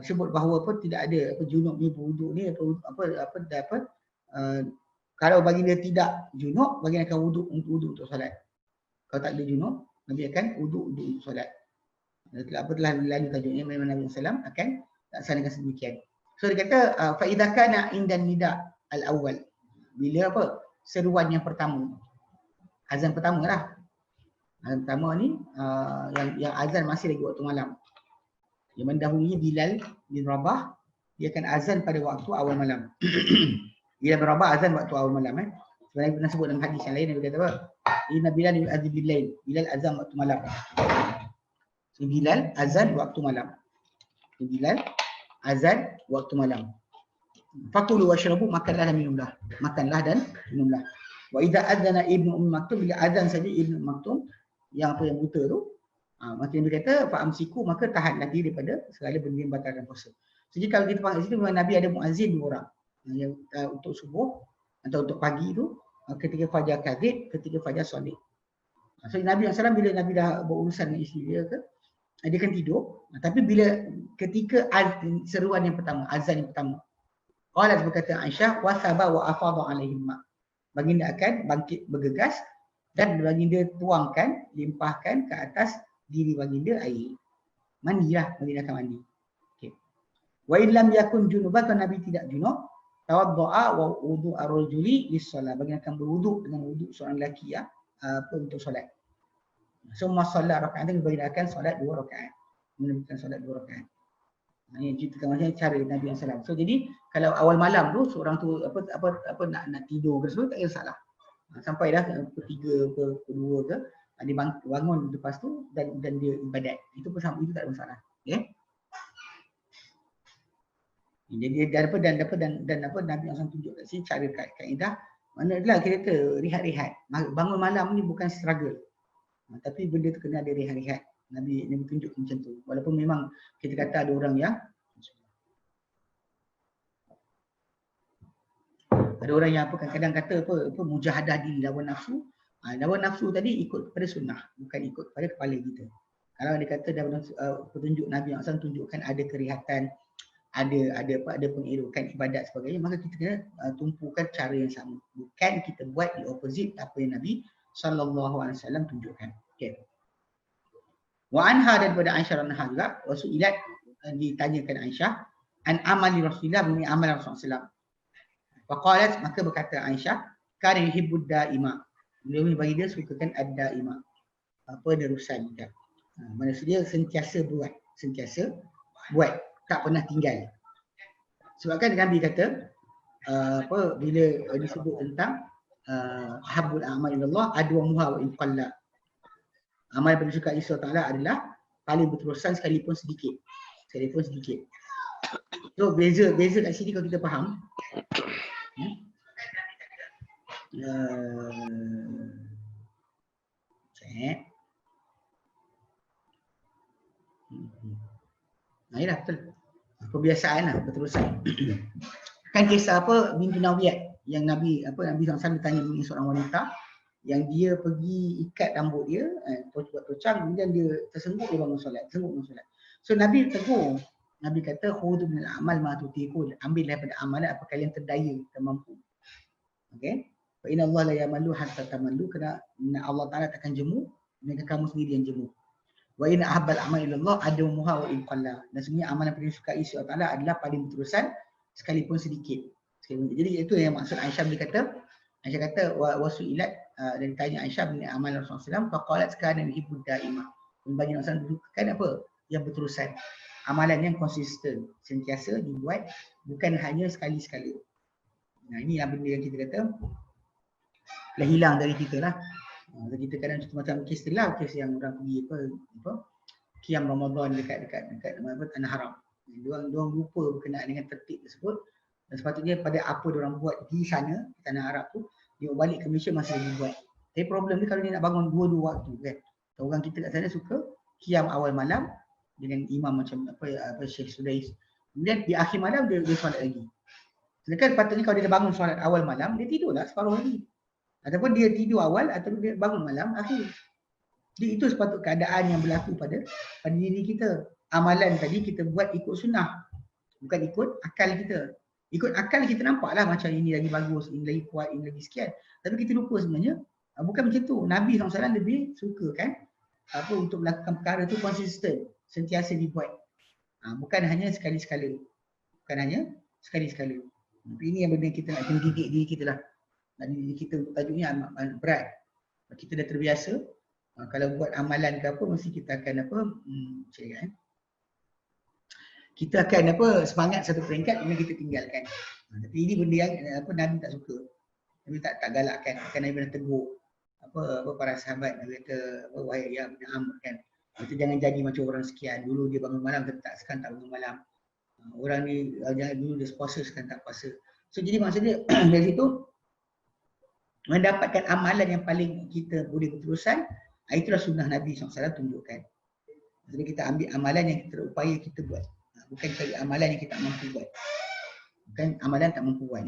Sebut bahawa tidak ada junub ni berwuduk ni kalau baginda tidak junub, baginda akan wuduk untuk solat. Kalau tak ada junub, Nabi akan wuduk untuk solat. Telah lalu tajuknya memang Nabi SAW akan laksanakan sedemikian. So dia kata fa idza kana indan nida al-awwal, bila seruan yang pertama, azan pertama lah. Azan pertama ni yang azan masih lagi waktu malam. Yang mendahulunya Bilal bin Rabah, dia akan azan pada waktu awal malam. Bilal bin Rabah azan waktu awal malam. Sebenarnya pernah sebut dalam hadis yang lain, dia kata apa? Inna Bilal yu'adzi bil-lail. Bilal azan waktu malam. So, Bilal azan waktu malam. Bilal azan waktu malam. Fakulu washrabu, makanlah dan minumlah. Wa idza adzana Ibnu Ummi Maktum, bila azan saja Ibnu Maktum yang buta tu, macam dia kata fa amsiku, maka tahanlah diri daripada segala benda yang batalkan puasa. Jadi kalau kita faham situ memang Nabi ada muazzin 2 orang. Yang untuk subuh atau untuk pagi tu, ketika fajar kadhib, ketika fajar sodik. So Nabi SAW bila Nabi dah berurusan dengan isteri dia dia akan tidur. Tapi bila ketika seruan yang pertama, azan yang pertama, Qalat berkata Aisyah wa thaba wa afadha alaihim ma. Baginda akan bangkit bergegas dan baginda tuangkan, limpahkan ke atas diri baginda air. Mandilah, baginda akan mandi. Okey. Wa in lam yakun junuban, kalau Nabi tidak junub, tawaddaa wa wudu ar-rajuli lis-solat. Baginda akan berwuduk dengan wuduk seorang lelaki ya, untuk solat. Semua solat rakaat itu baginda akan solat 2 rakaat. Menunaikan solat 2 rakaat. Ini ceritakan macam cara Nabi SAW. So jadi kalau awal malam tu seorang tu nak tidur ke semua tak ada salah. Sampai dah ketiga ke kedua ke dia bangun lepas tu dan dia ibadat. Itu pun sama, itu tak ada masalah. Okey. Jadi dan Nabi SAW tunjuk kat sini cara kaedah. Mana adalah kita kata rehat-rehat. Bangun malam ni bukan struggle. Tapi benda tu kena ada rehat-rehat. Nabi tunjuk macam tu. Walaupun memang kita kata ada orang yang kadang-kadang kata apa mujahadah diri lawan nafsu. Lawan nafsu tadi ikut kepada sunnah, bukan ikut kepada kepala kita. Kalau dia kata dalam petunjuk Nabi SAW tunjukkan ada kerehatan, ada pengerokan ibadat sebagainya, maka kita kena tumpukan cara yang sama. Bukan kita buat the opposite apa yang Nabi SAW tunjukkan. Okey. Wa anha, daripada Aisyah radhiyallahu anha juga, wasuilat, ditanyakan Aisyah an amali Rasulullah, mengenai amalan Rasulullah. Faqalat, maka berkata Aisyah, kana yuhibbud daima. Beliau bagi dia sukakan ad-daima. Penerusan dia. Maksudnya sentiasa buat, tak pernah tinggal. Sebab kan Nabi kata bila disebut tentang habbul a'mal ilallah adwamuha wa in qalla. Amal yang disukai Allah Ta'ala adalah paling berterusan sekalipun sedikit. So beza kat sini kalau kita faham. Yalah betul. Kebiasaan lah, berterusan. Kan kisah binti Nawiyat yang Nabi SAW ditanya mengenai seorang wanita yang dia pergi ikat rambut dia, buat tocang, kemudian dia tersengguk, dia bangun solat. So Nabi tegur, Nabi kata khudhu minal amal ma tutiqun, ambil daripada amalan apa kalian terdaya, termampu. Okey? Fa inna Allah la yamallu hatta tamallu, kerana Allah Taala takkan jemu dengan kamu sendiri yang jemu. Wa inna ahabbal amal ilallah adumuha wa in qalla. Dan sebenarnya amalan yang disukai Allah Taala adalah paling berterusan sekalipun sedikit. Jadi itu yang maksud Aisyah bila kata, Aisyah kata wasuilat, dan tanya Aisyah mengenai amalan Rasulullah SAW, faqalat kana yuhibbud daima. Bagi Rasulullah bukan apa yang berterusan, amalan yang konsisten, sentiasa dibuat, bukan hanya sekali-sekala. Nah ini yang benda yang kita kata dah hilang dari kita lah. Kita kadang macam kes yang orang pergi qiyam Ramadan dekat tanah haram. Diorang lupa berkenaan dengan tertib tersebut, dan sepatutnya pada apa diorang buat di sana, di tanah Arab tu, dia balik ke Malaysia masih lagi buat. Tapi problem dia kalau dia nak bangun dua-dua waktu kan. Orang kita kat sana suka qiyam awal malam dengan imam macam Syekh Sudais. Kemudian di akhir malam dia solat lagi. Sedangkan patutnya kalau dia bangun solat awal malam, dia tidurlah separuh lagi. Ataupun dia tidur awal ataupun dia bangun malam akhir. Jadi itu sepatut keadaan yang berlaku pada diri kita. Amalan tadi kita buat ikut sunnah, bukan ikut akal kita. Ikut akal kita nampaklah macam ini lagi bagus, ini lagi kuat, ini lagi sekian. Tapi kita lupa sebenarnya bukan macam tu. Nabi SAW lebih suka kan untuk melakukan perkara tu konsisten, sentiasa dibuat. Bukan hanya sekali-sekala. Tapi ini yang benda kita nak kena didik diri kita lah. Dan diri kita tajuknya berat. Kita dah terbiasa. Kalau buat amalan ke apa, mesti kita akan kita akan semangat satu peringkat, kemudian kita tinggalkan. Tapi ini benda yang Nabi tak suka. Nabi tak galakkan. Kan Nabi dah tegur para sahabat. Nabi kata wahai ya bin Amr kan, kita jangan jadi macam orang sekian. Dulu dia bangun malam, sekarang tak bangun malam. Orang ni dulu dia puasa, sekarang tak puasa. So jadi maksudnya dari situ mendapatkan amalan yang paling kita boleh berterusan, itulah sunnah Nabi SAW tunjukkan. Jadi kita ambil amalan yang kita upaya kita buat. Bukan cari amalan yang kita tak mampu buat. Bukan amalan tak mampu buat.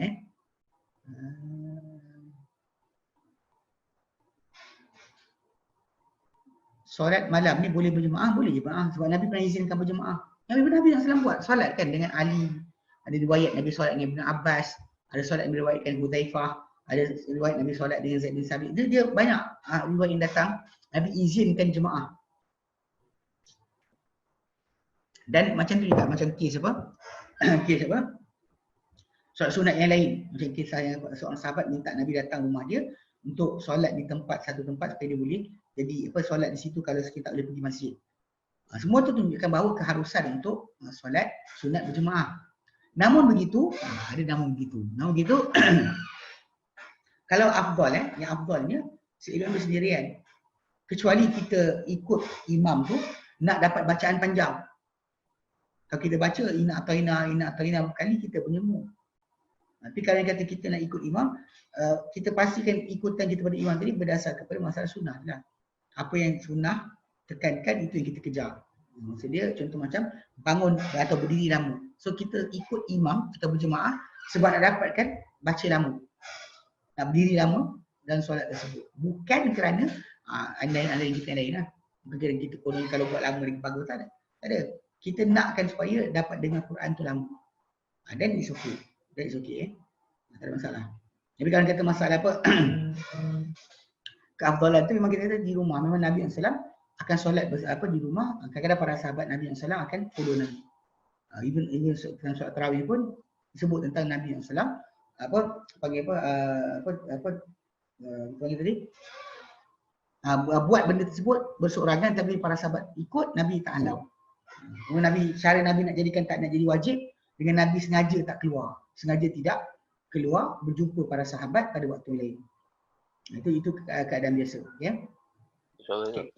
Solat malam ni boleh berjemaah? Boleh jemaah. Sebab Nabi pernah izinkan berjemaah. Nabi SAW buat solat kan dengan Ali, Ada riwayat Nabi solat dengan Ibn Abbas, ada solat yang diriwayatkan Hudzaifah, ada riwayat Nabi solat dengan Zaid bin Sabit. Dia banyak riwayat yang datang Nabi izinkan jemaah. Dan macam tu juga, macam kes apa? Kes apa? Solat sunat yang lain. Macam kisah yang seorang sahabat minta Nabi datang rumah dia untuk solat di satu tempat supaya dia boleh jadi solat di situ kalau kita tak boleh pergi masjid. Semua tu tunjukkan bahawa keharusan untuk solat sunat berjemaah. Namun begitu, ada namun begitu. Namun begitu, kalau afdal yang afdalnya seimam bersendirian. Kecuali kita ikut imam tu nak dapat bacaan panjang. Kalau kita baca ina atau ina kali kita penyembuh. Tapi kalau kata kita nak ikut imam, kita pastikan ikutan kita pada imam tadi berdasar kepada masalah sunnah lah. Apa yang sunnah tekankan itu yang kita kejar. Maksud dia contoh macam bangun atau berdiri lama. So kita ikut imam atau berjemaah sebab nak dapatkan baca lama. Nak berdiri lama dan solat tersebut. Bukan kerana yang kita lain lah. Bukan kita konon kalau buat lama lagi bagus, tak ada. Tak ada. Kita nakkan supaya dapat dengar Quran tu lama. Dan it's okay. That is okay. Tak ada masalah. Tapi kalau kata masalah apa keafdalan tu memang kita kata di rumah. Memang Nabi SAW akan solat di rumah. Kadang-kadang para sahabat Nabi SAW akan follow Nabi. Even dalam solat tarawih pun disebut tentang Nabi SAW panggil tadi buat benda tersebut berseorangan, tapi para sahabat ikut, Nabi tak halau. Cara Nabi nak jadikan tak nak jadi wajib dengan Nabi sengaja tak keluar. Sengaja tidak keluar berjumpa para sahabat pada waktu lain. Itu keadaan biasa, ya. Okay.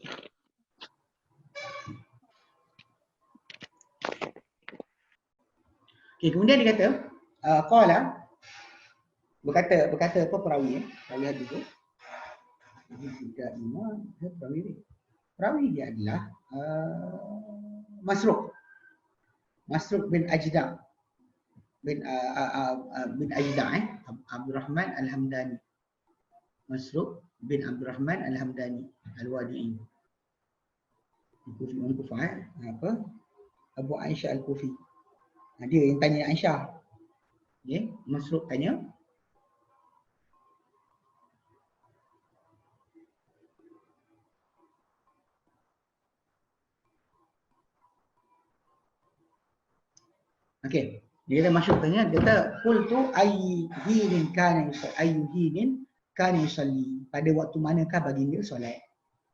Okay, kemudian dia kata qala berkata apa perawi perawi hadis tu. Tidak imam, perawi dia adalah Masruq bin Ajda bin Ajda Abdurrahman Al-Hamdani. Masruq bin Abdurrahman Al-Hamdani Al-Wadi'i. Orang Kufah Abu Aisyah Al-Kufi. Dia yang tanya Aisyah. Okay. Masruq tanya. Okey, dia kata Masruq tanya, dia kata qultu ayyuhinin kana yusalli, pada waktu manakah baginda solat?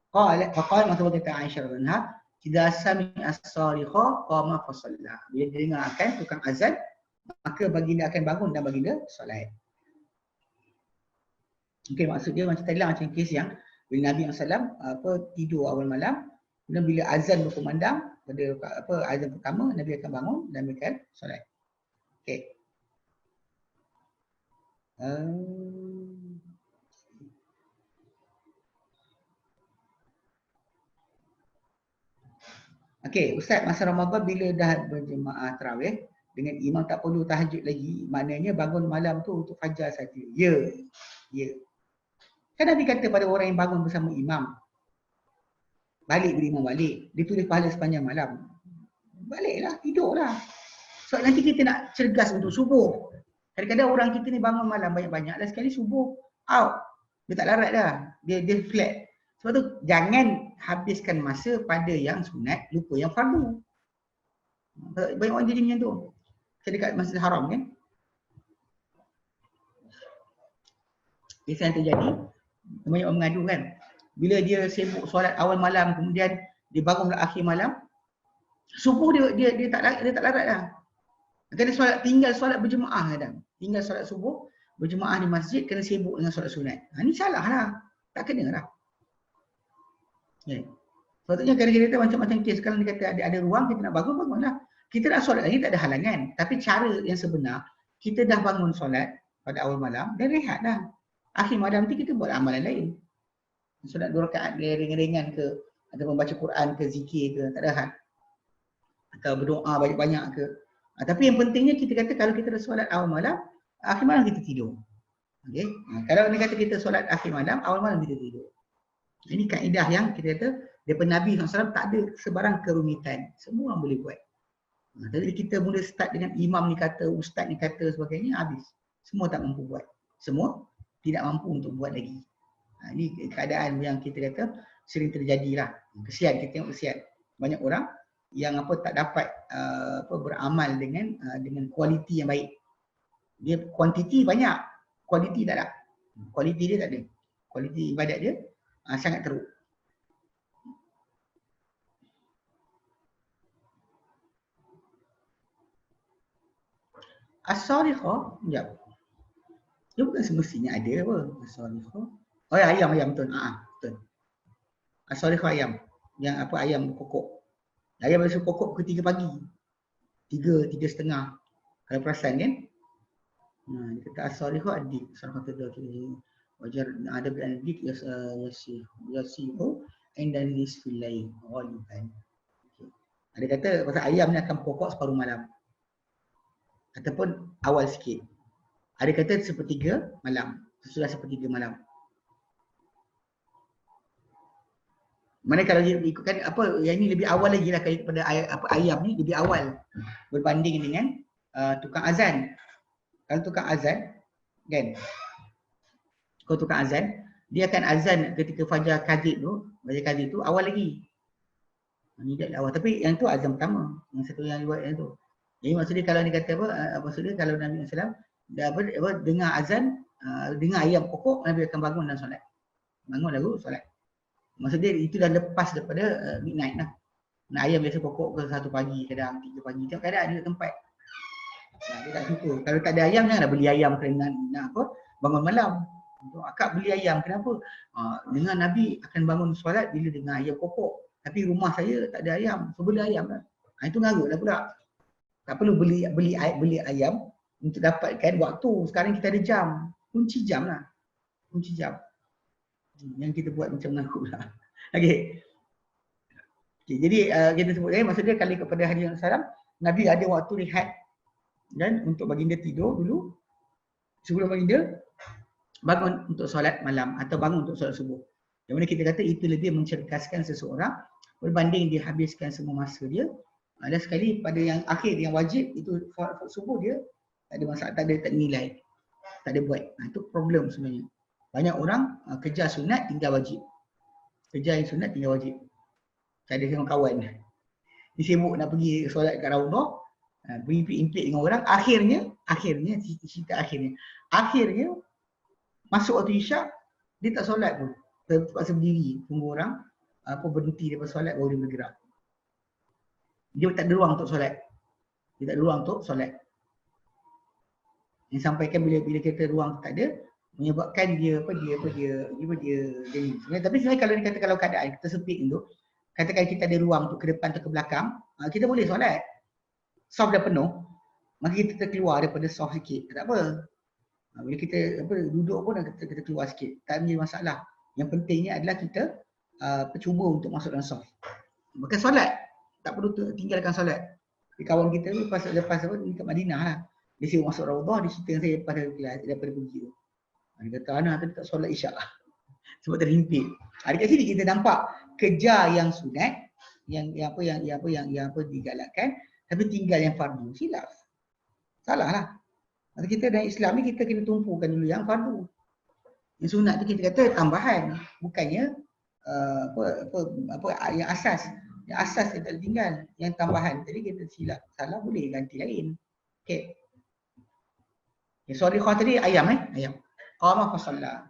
Faqala masa kata Aisyah radhiyallahu anha, idza sami'a as-sarikha qama fa shalla. Bila dia dengar akan tukang azan, maka baginda akan bangun dan baginda solat. Okey, maksud dia macam tadi lah, macam kes yang bila Nabi SAW tidur awal malam, kemudian bila azan berkumandang pada azan pertama, Nabi akan bangun dan Nabi akan solat. Okey. Okey, Ustaz, masa Ramadan bila dah berjemaah tarawih dengan imam tak perlu tahajud lagi, maknanya bangun malam tu untuk fajar saja. Ya. Kan Nabi kata pada orang yang bangun bersama imam, balik bila imam balik, ditulis pahala sepanjang malam. Baliklah, tidurlah. Sebab nanti kita nak cergas untuk subuh. Kadang-kadang orang kita ni bangun malam banyak-banyak, dan sekali subuh out. Dia tak larat dah. Dia flat. Sebab tu jangan habiskan masa pada yang sunat, lupa yang fardu. Banyak orang jadi macam tu. Saya dekat Masjid Haram kan. Kisah yang terjadi, banyak orang mengadu kan. Bila dia sibuk solat awal malam, kemudian dia bangun akhir malam, subuh dia tak larat dah. Kena tinggal solat berjemaah kadang. Tinggal solat subuh berjemaah di masjid kerana sibuk dengan solat sunat. Ini salah lah. Tak kena lah. Okay. Sebabnya kadang-kadang kita macam-macam kes. Kalau dia kata ada ruang, kita nak bangunlah. Kita nak solat lagi tak ada halangan. Tapi cara yang sebenar, kita dah bangun solat pada awal malam dan rehat dah. Akhir malam nanti kita buat amalan lain. Solat 2 rakaat ringan-ringan ke, atau membaca Quran ke, zikir ke, tak ada hal. Atau berdoa banyak-banyak ke. Tapi yang pentingnya kita kata kalau kita dah solat awal malam, akhir malam kita tidur. Okay? Kalau dia kata kita solat akhir malam, awal malam kita tidur. Ini kaedah yang kita kata daripada Nabi SAW tak ada sebarang kerumitan. Semua orang boleh buat. Tapi kita mula start dengan imam ni kata, ustaz ni kata sebagainya, habis. Semua tak mampu buat. Semua tidak mampu untuk buat lagi. Ini keadaan yang kita kata sering terjadilah. Kesian, kita tengok kesian. Banyak orang yang tak dapat beramal dengan kualiti yang baik. Dia kuantiti banyak, kualiti tak ada. Kualiti dia tak ada. Kualiti ibadat dia sangat teruk. As-sariqah, sekejap. Dia bukan semestinya ada apa, as-sariqah. Oh ya, ayam betul. Betul. As-sariqah ayam. Yang ayam kokok. Ayam biasa kokok pukul 3 pagi. 3:30. Kalau perasan kan? Dia kata as-sariqah adik. Sarqah tu wajar ada bil adik yasihu inda nisfil lail. Ghaliban. Ada kata pasal ayam ni akan kokok separuh malam. Ataupun awal sikit. Ada kata sepertiga malam. Sesudah sepertiga malam. Mana kalau dia ikutkan yang ini lebih awal lagi lah daripada ayam ni lebih awal berbanding dengan tukang azan. Kalau tukang azan kan, kalau tukang azan dia akan azan ketika fajar kadhib tu awal lagi. Ini dah awal, tapi yang tu azan pertama, yang satu yang riwayat yang tu. Jadi maksudnya kalau ni kata maksudnya kalau Nabi SAW dah dengar azan, dengar ayam kokok, Nabi akan bangun dan solat. Bangun lalu solat. Maksudnya itu dah lepas daripada midnight lah. Ayam biasa kokok ke 1 pagi, kadang 3 pagi. Tiap kadang ada tempat. Dia tak suka. Kalau tak ada ayam, janganlah beli ayam kerana nak bangun malam. Akak beli ayam, kenapa? Dengar Nabi akan bangun solat bila dengar ayam kokok. Tapi rumah saya tak ada ayam, so beli ayam lah. Itu ngarut lah pula. Tak perlu beli ayam untuk dapatkan waktu. Sekarang kita ada jam. Kunci jam lah. Kunci jam. Yang kita buat macam menakut lah. Okey. Jadi kita sebut maksudnya kali kepada Hari Salam, Nabi ada waktu rehat dan untuk baginda tidur dulu sebelum baginda bangun untuk solat malam atau bangun untuk solat subuh. Yang mana kita kata itu lebih mencerdaskan seseorang berbanding dia habiskan semua masa dia. Dan sekali pada yang akhir yang wajib itu subuh dia tak ada masalah, tak ada nilai. Tak ada buat. Itu problem sebenarnya. Banyak orang kejar sunat tinggal wajib. Kejar yang sunat tinggal wajib. Saya ada kawan. Dia sibuk nak pergi solat kat Raudah, berimpit-impit dengan orang, akhirnya cerita akhirnya masuk waktu Isyak dia tak solat pun. Terpaksa berdiri tunggu orang berhenti daripada solat baru dia bergerak. Dia tak ada ruang untuk solat. Yang sampaikan bila kita ruang tak ada menyebabkan dia jadi. Tapi sebenarnya kalau dikata kalau keadaan kita sempit tu, katakan kita ada ruang untuk ke depan atau ke belakang, kita boleh solat. Soft dah penuh, maka kita terkeluar daripada soft sikit. Tak apa. Bila kita duduk pun kita keluar sikit. Tak ada masalah. Yang pentingnya adalah kita cuba untuk masuk dalam soft. Maka solat. Tak perlu tinggalkan solat. Kawan kita lepas ni kat Madinah lah. Dia sibuk masuk Raudah, dia cerita saya daripada pergi tu. Dia kata, Ana tadi tak solat Isyak. Sebab terhimpit. Dekat sini kita nampak kejar yang sunat, yang digalakkan, tapi tinggal yang fardu. Silap. Salah lah. Maksud kita dalam Islam ni kita kena tumpukan dulu yang fardu. Yang sunat tu kita kata tambahan, bukannya yang asas. Yang asas dia tak tinggal, yang tambahan tadi kita silap. Salah boleh ganti lain. Okey. Sorry kau tadi ayam ayam. Qama fa salla.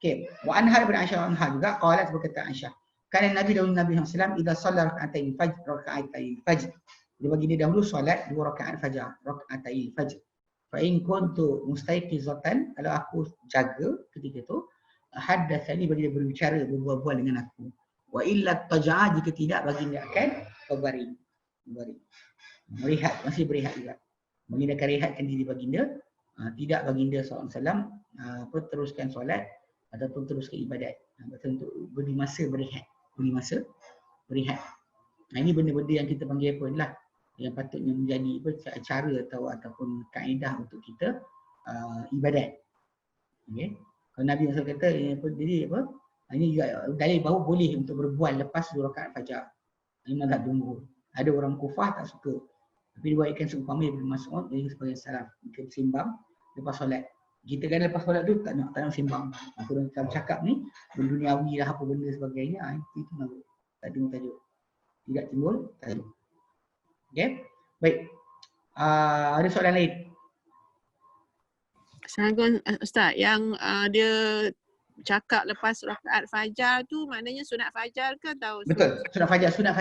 Okey. Wa anha bin Aisyah anha juga qalat berkata Aisyah, kan Nabi SAW idza shalla rak'atain fajr. Dia bagi dia dahulu solat 2 rakaat fajar, rak'atain fajr. Fa in kuntu mustaiqizatan, kalau aku jaga ketika tu, haddatsani bagi dia berbicara, berbual-bual dengan aku. Wa illa taja'a, jika tidak baginda akan berbaring. Berehat, masih berehat juga. Baginda akan rehatkan diri baginda. Tidak baginda SAW teruskan solat ataupun teruskan ibadat. Untuk beri masa berehat. Ini benda-benda yang kita panggil apa lah, yang patutnya menjadi cara ataupun kaedah untuk kita ibadat. Okay. Kalau Nabi SAW kata jadi ini juga dalil bahawa boleh untuk berbual lepas 2 rakaat fajar. Ini mazhab jumhur. Ada orang kufah tak suka. Diriwayatkan seumpama Ibnu Mas'ud dari sebagai salaf, kita sembang lepas solat. Kita kan lepas solat tu tak nak sembang. Aku dah cakap ni berduniawi lah apa benda sebagainya, itu nak tak ada tajuk. Tidak timbul tajuk. Okey. Baik. Ada soalan lain? Assalamualaikum Ustaz. Yang dia cakap lepas rakaat fajar tu maknanya sunat fajar ke atau Betul. Sunat fajar. sunat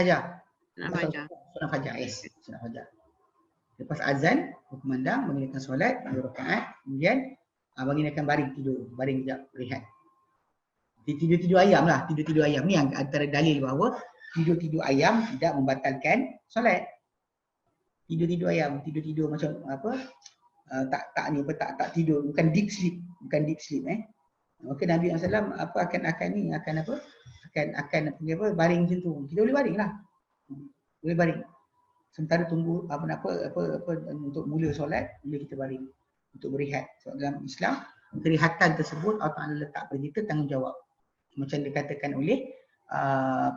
fajar? Sunat fajar. Yes. Sunat fajar. Lepas azan, berkumandang, mengerjakan solat, 2 rakaat, kemudian baginda akan baring tidur, baring sekejap, rehat. Tidur-tidur ayam lah, tidur-tidur ayam ni yang antara dalil bahawa tidur-tidur ayam tidak membatalkan solat. Tidur-tidur ayam, tidur-tidur macam apa? Tak tidur, bukan deep sleep, Maka Nabi SAW akan baring macam tu. Kita boleh baring lah. Boleh baring. Sementara tunggu untuk mula solat, boleh kita baring untuk berehat. Sebab dalam Islam, kerehatan tersebut Allah Ta'ala letak pada kita tanggungjawab. Macam dikatakan oleh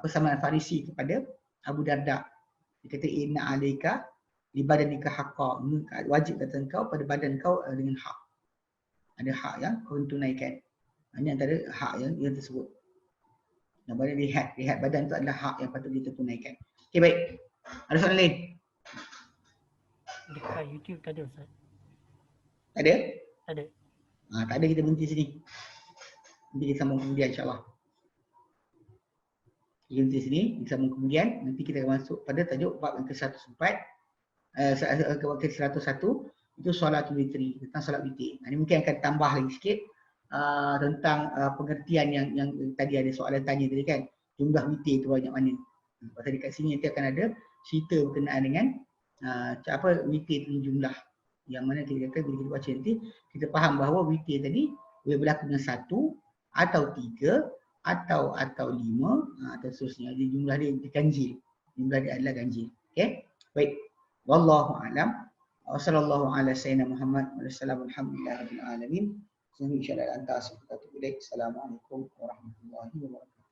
Salman Al-Farisi kepada Abu Darda. Dia kata, inna alaika li badanika haqqa, wajib kata engkau pada badan kau dengan hak. Ada hak yang kau tunaikan. Ini antara hak yang tersebut. Yang badan rehat badan tu adalah hak yang patut kita tunaikan. Okey, baik. Ada soalan lain? Dekat YouTube tak ada Ustaz. Tak ada? Ada. Tak ada, kita berhenti sini. Nanti kita sambung kemudian insyaAllah. Kita berhenti sini, kita sambung kemudian. Nanti kita akan masuk pada tajuk bab yang ke-104. Bab ke-101 itu solatul witri, tentang solat witir. Ini mungkin akan tambah lagi sikit tentang pengertian yang tadi ada soalan tanya tadi kan. Jumlah witir itu banyak mana. Pasal dekat sini nanti akan ada cerita berkenaan dengan witir itu jumlah. Yang mana kita kata bila kita baca nanti, kita faham bahawa witir tadi boleh berlaku dengan 1 atau 3 atau 5 atau seterusnya. Jadi jumlah dia ganjil. Jumlah dia adalah ganjil. Okey? Baik. Wallahu a'lam. Wa sallallahu ala sayyidina Muhammad wa sallam alhamdulillah rabbil alamin. Assalamualaikum warahmatullahi wabarakatuh.